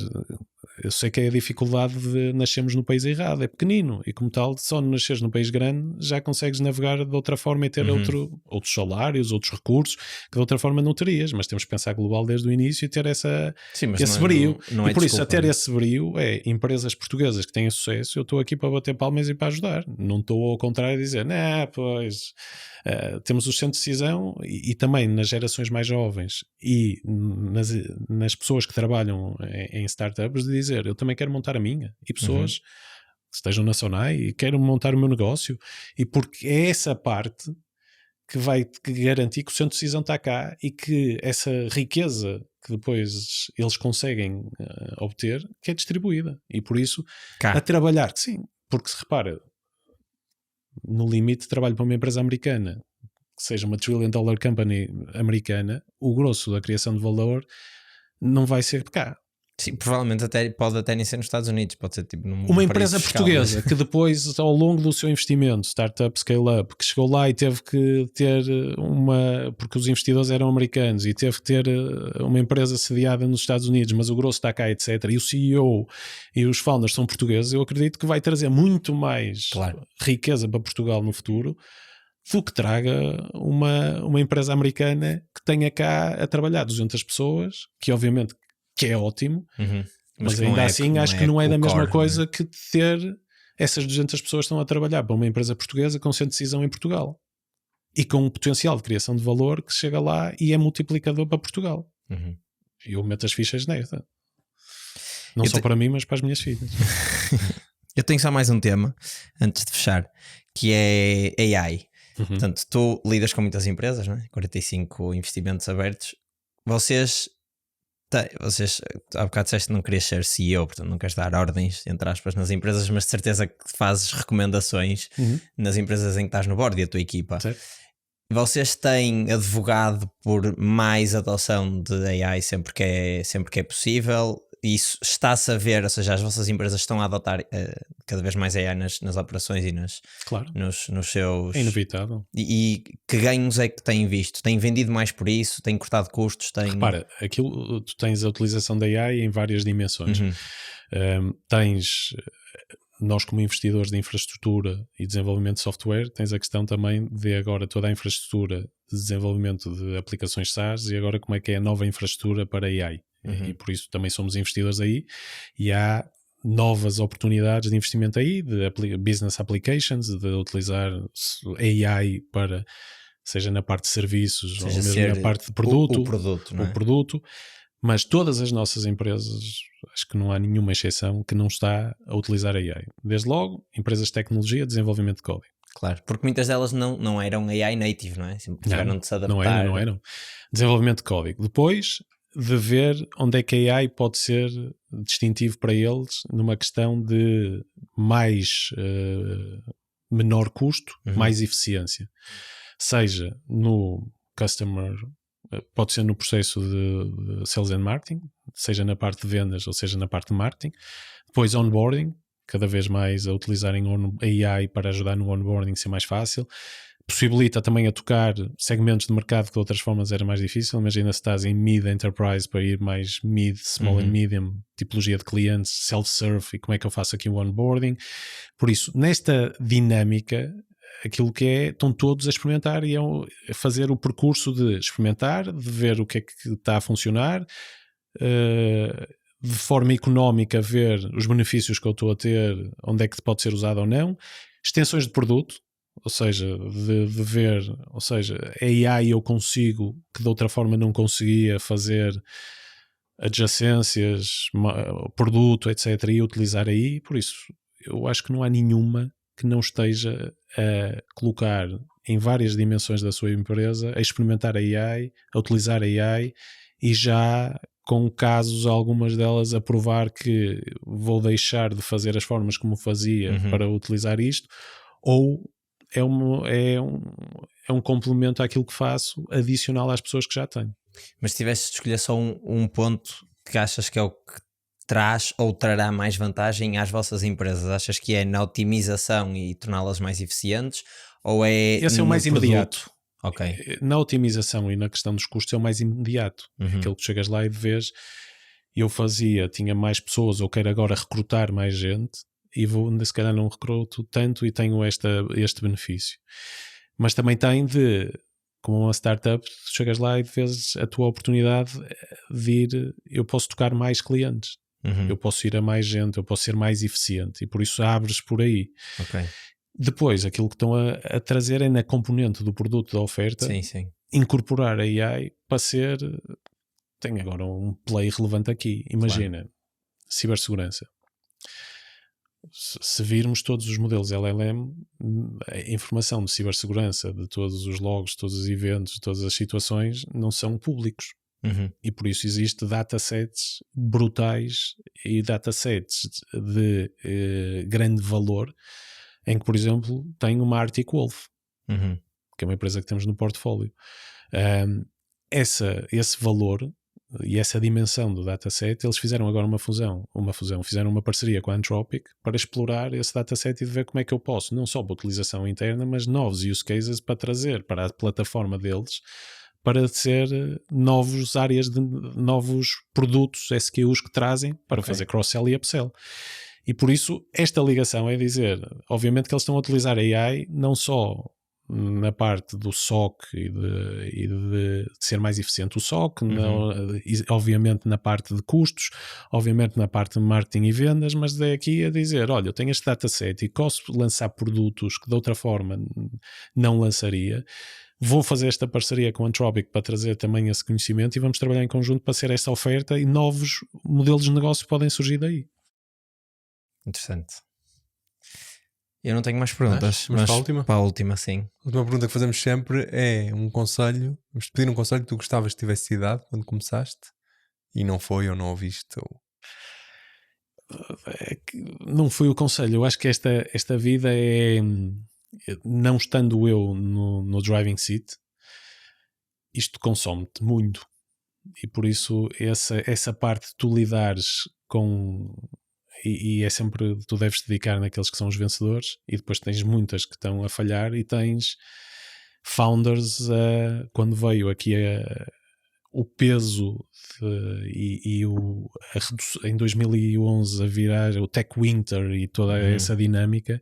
eu sei que é a dificuldade de nascermos no país errado, é pequenino, e como tal, só nasceres num país grande já consegues navegar de outra forma e ter outros salários, outros recursos que de outra forma não terias, mas temos que pensar global desde o início e ter esse brio. Não e por isso, a ter esse brio, empresas portuguesas que têm sucesso, eu estou aqui para bater palmas e para ajudar. Não estou ao contrário a dizer, temos o centro de decisão, e também nas gerações mais jovens e nas pessoas que trabalham em startups, de dizer, eu também quero montar a minha, e pessoas que estejam na Sonai e quero montar o meu negócio, e porque é essa parte que vai garantir que o centro de decisão está cá, e que essa riqueza que depois eles conseguem obter, que é distribuída, e por isso a trabalhar, sim, porque se repara, no limite trabalho para uma empresa americana que seja uma $1 trillion company americana, o grosso da criação de valor não vai ser cá. Sim, provavelmente pode até nem ser nos Estados Unidos, pode ser tipo uma empresa portuguesa que depois, ao longo do seu investimento, startup, scale-up, que chegou lá e teve que ter porque os investidores eram americanos, e teve que ter uma empresa sediada nos Estados Unidos, mas o grosso está cá, etc. E o CEO e os founders são portugueses, eu acredito que vai trazer muito mais riqueza para Portugal no futuro do que traga uma empresa americana que tenha cá a trabalhar 200 pessoas, que obviamente que é ótimo, mas ainda assim acho que não é da mesma coisa que ter essas 200 pessoas que estão a trabalhar para uma empresa portuguesa com centro de decisão em Portugal e com um potencial de criação de valor que chega lá e é multiplicador para Portugal. E eu meto as fichas nesta. Não só para mim, mas para as minhas filhas. Eu tenho só mais um tema antes de fechar, que é AI. Portanto, tu lidas com muitas empresas, não é? 45 investimentos abertos. Vocês, há bocado disseste que não querias ser CEO, portanto não queres dar ordens, entre aspas, nas empresas, mas de certeza que fazes recomendações nas empresas em que estás no board e a tua equipa. Certo. Vocês têm advogado por mais adoção de AI sempre que é possível? Isso está-se a ver, ou seja, as vossas empresas estão a adotar cada vez mais AI nas operações e Claro. nos seus... É inevitável. E que ganhos é que têm visto? Têm vendido mais por isso? Têm cortado custos? Repara, tu tens a utilização da AI em várias dimensões. Nós como investidores de infraestrutura e desenvolvimento de software, tens a questão também de agora toda a infraestrutura de desenvolvimento de aplicações SaaS e agora como é que é a nova infraestrutura para AI. E por isso também somos investidores aí e há novas oportunidades de investimento aí, de business applications, de utilizar AI para, seja na parte de serviços ou mesmo na parte de produto, o produto. Mas todas as nossas empresas, acho que não há nenhuma exceção que não está a utilizar AI. Desde logo, empresas de tecnologia, desenvolvimento de código. Claro, porque muitas delas não eram AI native, não é? Tiveram de se adaptar. Não eram. Desenvolvimento de código. Depois de ver onde é que a AI pode ser distintivo para eles numa questão de menor custo, mais eficiência. Seja no customer, pode ser no processo de sales and marketing, seja na parte de vendas ou seja na parte de marketing. Depois onboarding, cada vez mais a utilizarem AI para ajudar no onboarding ser mais fácil. Possibilita também a tocar segmentos de mercado que de outras formas era mais difícil. Imagina se estás em mid enterprise para ir mais mid, small and medium, tipologia de clientes, self-serve e como é que eu faço aqui o onboarding. Por isso, nesta dinâmica, aquilo que estão todos a experimentar e a fazer o percurso de experimentar, de ver o que é que está a funcionar, de forma económica ver os benefícios que eu estou a ter, onde é que pode ser usado ou não, extensões de produto, ou seja, de ver, ou seja, a AI eu consigo, que de outra forma não conseguia fazer adjacências, produto, etc, e utilizar aí. Por isso, eu acho que não há nenhuma que não esteja a colocar em várias dimensões da sua empresa, a experimentar a AI, a utilizar a AI e já com casos, algumas delas a provar que vou deixar de fazer as formas como fazia para utilizar isto, ou é um complemento àquilo que faço, adicional às pessoas que já tenho. Mas se tivesse de escolher só um ponto que achas que é o que traz ou trará mais vantagem às vossas empresas, achas que é na otimização e torná-las mais eficientes, ou é esse é o mais imediato? Okay. Na otimização e na questão dos custos é o mais imediato. Aquilo que chegas lá e vês, tinha mais pessoas ou quero agora recrutar mais gente e se calhar não recruto tanto e tenho este benefício. Mas também tem como uma startup, tu chegas lá e vês a tua oportunidade de ir, eu posso tocar mais clientes, eu posso ir a mais gente, eu posso ser mais eficiente e por isso abres por aí. Ok. Depois, aquilo que estão a trazer é na componente do produto da oferta, sim. incorporar a AI para ser... Tem agora um play relevante aqui. Imagina, cibersegurança. Se virmos todos os modelos LLM, a informação de cibersegurança, de todos os logs, todos os eventos, todas as situações, não são públicos. E por isso existe datasets brutais e datasets de grande valor, em que, por exemplo, tem uma Arctic Wolf, que é uma empresa que temos no portfólio. Esse valor e essa dimensão do dataset, eles fizeram agora fizeram uma parceria com a Anthropic para explorar esse dataset e de ver como é que eu posso, não só para utilização interna, mas novos use cases para trazer para a plataforma deles, para ser novos produtos, SKUs que trazem para fazer cross-sell e upsell. E por isso, esta ligação é dizer, obviamente que eles estão a utilizar a AI não só na parte do SOC e de ser mais eficiente o SOC, obviamente na parte de custos, obviamente na parte de marketing e vendas, mas daqui a dizer, olha, eu tenho este dataset e posso lançar produtos que de outra forma não lançaria, vou fazer esta parceria com a Anthropic para trazer também esse conhecimento e vamos trabalhar em conjunto para ser essa oferta e novos modelos de negócio podem surgir daí. Interessante. Eu não tenho mais perguntas, Mas para para a última, sim. A última pergunta que fazemos sempre é um conselho. Vamos-te pedir um conselho que tu gostavas que tivesse idade quando começaste e não foi ou não ouviste. Não foi o conselho. Eu acho que esta vida é, não estando eu no driving seat, isto consome-te muito. E por isso essa parte de tu lidares com... E é sempre, tu deves te dedicar naqueles que são os vencedores, e depois tens muitas que estão a falhar, e tens founders, quando veio aqui o peso em 2011 a virar o Tech Winter e toda essa dinâmica,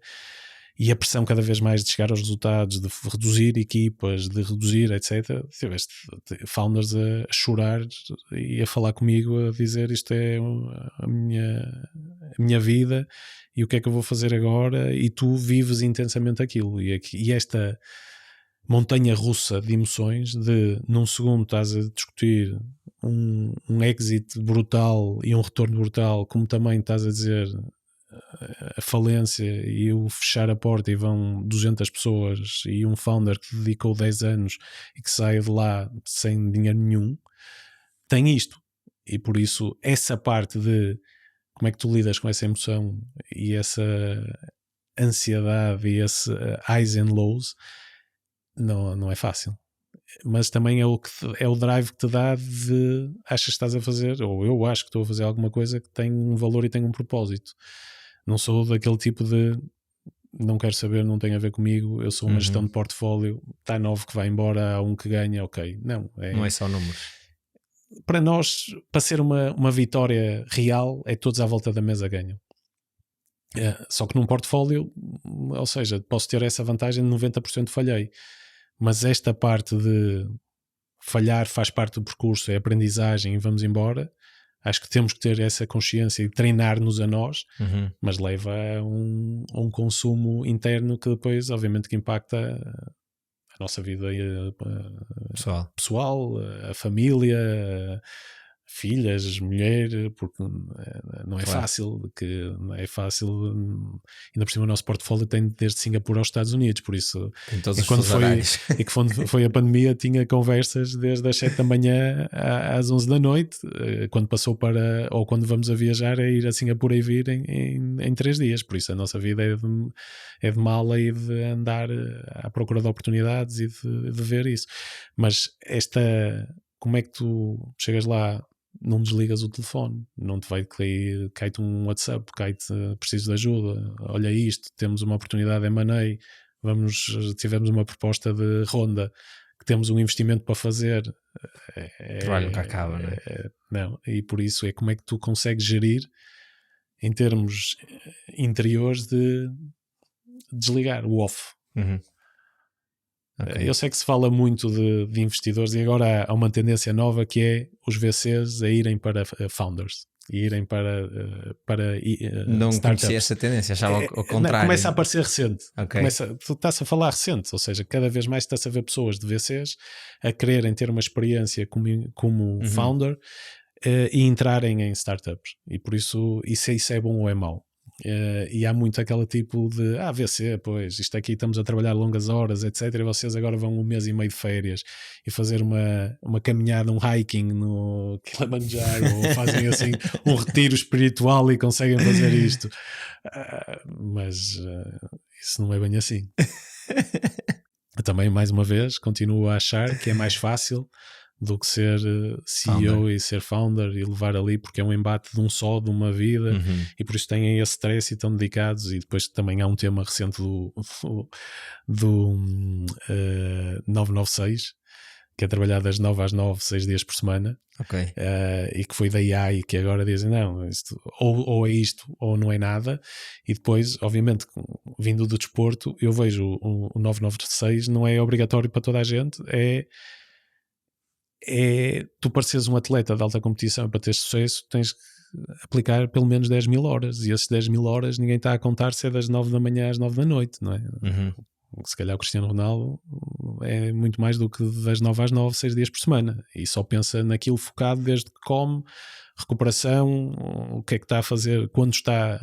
e a pressão cada vez mais de chegar aos resultados, de reduzir equipas, de reduzir, etc. Tiveste founders a chorar e a falar comigo, a dizer isto é a minha vida e o que é que eu vou fazer agora, e tu vives intensamente aquilo. E esta montanha russa de emoções, de num segundo estás a discutir um exit brutal e um retorno brutal, como também estás a dizer a falência e o fechar a porta e vão 200 pessoas e um founder que dedicou 10 anos e que sai de lá sem dinheiro nenhum, tem isto. E por isso essa parte de como é que tu lidas com essa emoção e essa ansiedade e esse highs and lows não é fácil. Mas também é o drive que te dá de achas que estás a fazer, ou eu acho que estou a fazer alguma coisa que tem um valor e tem um propósito. Não sou daquele tipo de não quero saber, não tem a ver comigo, eu sou uma gestão de portfólio, está 9 que vai embora, há 1 que ganha, ok. Não é só números. Para nós, para ser uma vitória real, é todos à volta da mesa ganham. Só que num portfólio, ou seja, posso ter essa vantagem de 90% falhei. Mas esta parte de falhar faz parte do percurso, é aprendizagem e vamos embora. Acho que temos que ter essa consciência e treinar-nos a nós, mas leva a um consumo interno que depois, obviamente, que impacta a nossa vida pessoal, a família, filhas, mulher, porque não é fácil, ainda por cima o nosso portfólio tem desde Singapura aos Estados Unidos, por isso quando foi a pandemia tinha conversas desde as 7 da manhã às 11 da noite, quando passou ou quando vamos a viajar é ir a Singapura e vir em 3 dias, por isso a nossa vida é de mala e de andar à procura de oportunidades e de ver isso, mas como é que tu chegas lá, não desligas o telefone, não te vai cair, cai-te um WhatsApp, cai-te preciso de ajuda, olha isto, temos uma oportunidade M&A, tivemos uma proposta de ronda, que temos um investimento para fazer, trabalho nunca acaba, não é? Não, e por isso é como é que tu consegues gerir em termos interiores de desligar o off. Okay. Eu sei que se fala muito de investidores e agora há uma tendência nova que é os VCs a irem para founders e irem para não startups. Conhecia essa tendência, achava ao contrário. Começa a aparecer recente. Tu estás a falar recente, ou seja, cada vez mais estás a ver pessoas de VCs a quererem ter uma experiência como founder e entrarem em startups. E por isso é bom ou é mau. E há muito aquele tipo de VC, pois isto aqui estamos a trabalhar longas horas, etc, e vocês agora vão 1 mês e meio de férias e fazer uma caminhada, um hiking no Kilimanjaro ou fazem assim um retiro espiritual e conseguem fazer isto, mas isso não é bem assim. Eu também, mais uma vez, continuo a achar que é mais fácil do que ser CEO e ser founder e levar ali, porque é um embate de uma vida, e por isso têm esse stress e estão dedicados. E depois também há um tema recente do 996, que é trabalhar das 9 às 9, 6 dias por semana, e que foi da AI, que agora dizem não, isto, ou é isto ou não é nada. E depois, obviamente, vindo do desporto, eu vejo o 996 não é obrigatório para toda a gente, tu para seres um atleta de alta competição, para ter sucesso, tens que aplicar pelo menos 10.000 horas, e esses 10.000 horas ninguém está a contar se é das 9 da manhã às 9 da noite, não é? Se calhar o Cristiano Ronaldo é muito mais do que das 9 às 9, 6 dias por semana, e só pensa naquilo focado desde que come recuperação, o que é que está a fazer quando está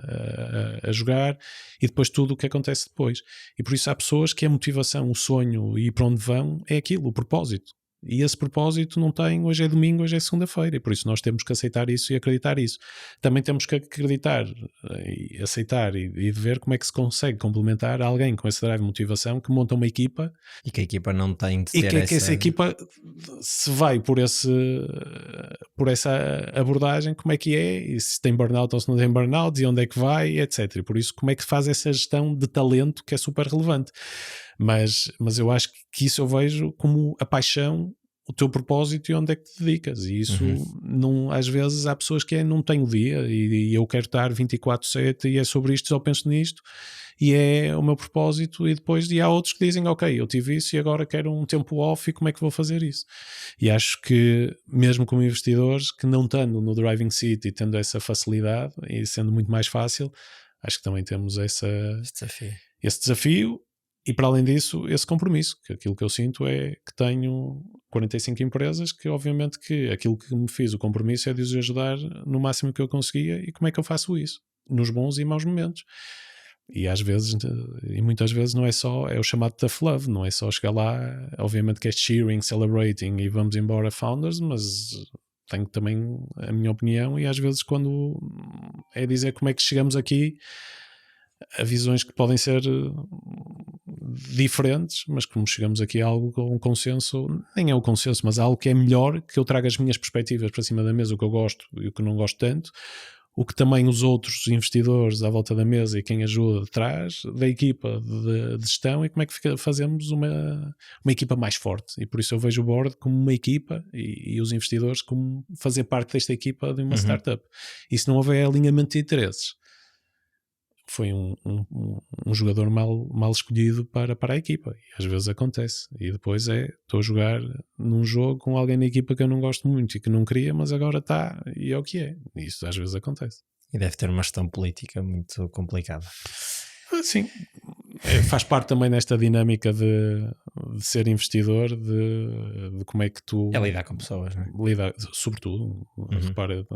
a jogar e depois tudo o que acontece depois. E por isso há pessoas que a motivação, o sonho e para onde vão é aquilo, o propósito. E esse propósito não tem, hoje é domingo, hoje é segunda-feira, e por isso nós temos que aceitar isso e acreditar isso. Também temos que acreditar e aceitar e ver como é que se consegue complementar alguém com esse drive de motivação que monta uma equipa e que a equipa não tem de ter que essa equipa se vai por essa abordagem, como é que é, e se tem burnout ou se não tem burnout, e onde é que vai, etc. E por isso como é que faz essa gestão de talento que é super relevante. Mas eu acho que isso eu vejo como a paixão, o teu propósito e onde é que te dedicas. E isso, não, às vezes, há pessoas que não têm o dia e eu quero estar 24/7 e é sobre isto, só penso nisto e é o meu propósito. E depois há outros que dizem, ok, eu tive isso e agora quero um tempo off e como é que vou fazer isso? E acho que, mesmo como investidores, que não estando no driving seat e tendo essa facilidade e sendo muito mais fácil, acho que também temos esse desafio. E para além disso, esse compromisso, que aquilo que eu sinto é que tenho 45 empresas que obviamente que aquilo que me fiz o compromisso é de os ajudar no máximo que eu conseguia. E como é que eu faço isso? Nos bons e maus momentos. E às vezes, e muitas vezes não é só, é o chamado tough love, não é só chegar lá, obviamente que é cheering, celebrating e vamos embora founders, mas tenho também a minha opinião e às vezes quando é dizer como é que chegamos aqui a visões que podem ser diferentes, mas como chegamos aqui a algo com um consenso, nem é o consenso, mas algo que é melhor, que eu traga as minhas perspectivas para cima da mesa, o que eu gosto e o que não gosto tanto, o que também os outros investidores à volta da mesa e quem ajuda traz, da equipa de gestão e como é que fazemos uma equipa mais forte. E por isso eu vejo o board como uma equipa e os investidores como fazer parte desta equipa de uma startup. E se não houver alinhamento de interesses, foi um jogador mal escolhido para a equipa, e às vezes acontece, e depois estou a jogar num jogo com alguém na equipa que eu não gosto muito e que não queria, mas agora está, e é o que é, e isso às vezes acontece. E deve ter uma gestão política muito complicada. Sim, faz parte também nesta dinâmica de ser investidor, de como é que tu... É lidar com pessoas, não é? Lidar, sobretudo, repara,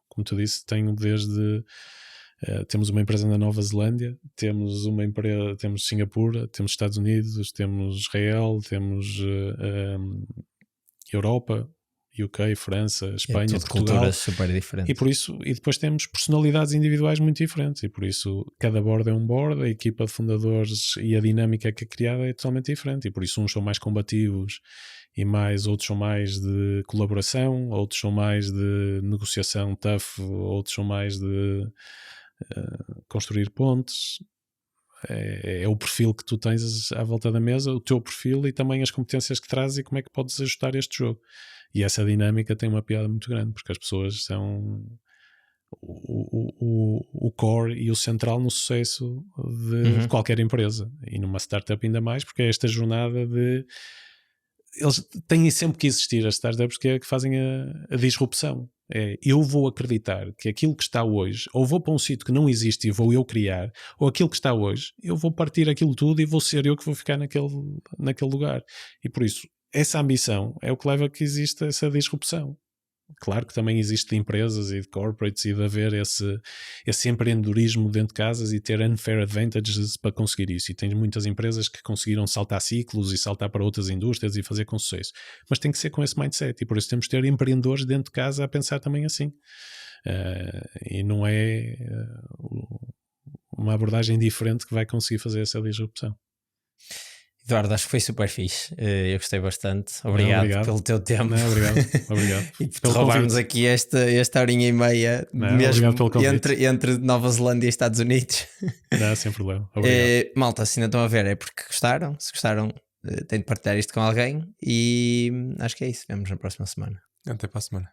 como tu disse, tenho desde... temos uma empresa na Nova Zelândia, temos uma empresa, temos Singapura, temos Estados Unidos, temos Israel, temos Europa, UK, França, Espanha, Portugal, culturas super diferentes. E por isso, e depois temos personalidades individuais muito diferentes, e por isso cada board é um board, a equipa de fundadores e a dinâmica que é criada é totalmente diferente, e por isso uns são mais combativos e outros são mais de colaboração, outros são mais de negociação tough, outros são mais de construir pontes. É o perfil que tu tens à volta da mesa, o teu perfil e também as competências que trazes e como é que podes ajustar este jogo. E essa dinâmica tem uma piada muito grande, porque as pessoas são o core e o central no sucesso de qualquer empresa, e numa startup ainda mais, porque é esta jornada de... Eles têm sempre que existir as startups que fazem a disrupção. Eu vou acreditar que aquilo que está hoje, ou vou para um sítio que não existe e vou eu criar, ou aquilo que está hoje, eu vou partir aquilo tudo e vou ser eu que vou ficar naquele lugar. E por isso, essa ambição é o que leva a que exista essa disrupção. Claro que também existe de empresas e de corporates e de haver esse empreendedorismo dentro de casas e ter unfair advantages para conseguir isso. E tens muitas empresas que conseguiram saltar ciclos e saltar para outras indústrias e fazer com sucesso. Mas tem que ser com esse mindset, e por isso temos de ter empreendedores dentro de casa a pensar também assim. E não é uma abordagem diferente que vai conseguir fazer essa disrupção. Eduardo, acho que foi super fixe. Eu gostei bastante. Obrigado pelo teu tempo. Obrigado. E por roubarmos aqui esta horinha e meia, mesmo entre Nova Zelândia e Estados Unidos. Não, sem problema. Obrigado. Malta, se ainda estão a ver é porque gostaram. Se gostaram, têm de partilhar isto com alguém. E acho que é isso. Vemos na próxima semana. Até para a semana.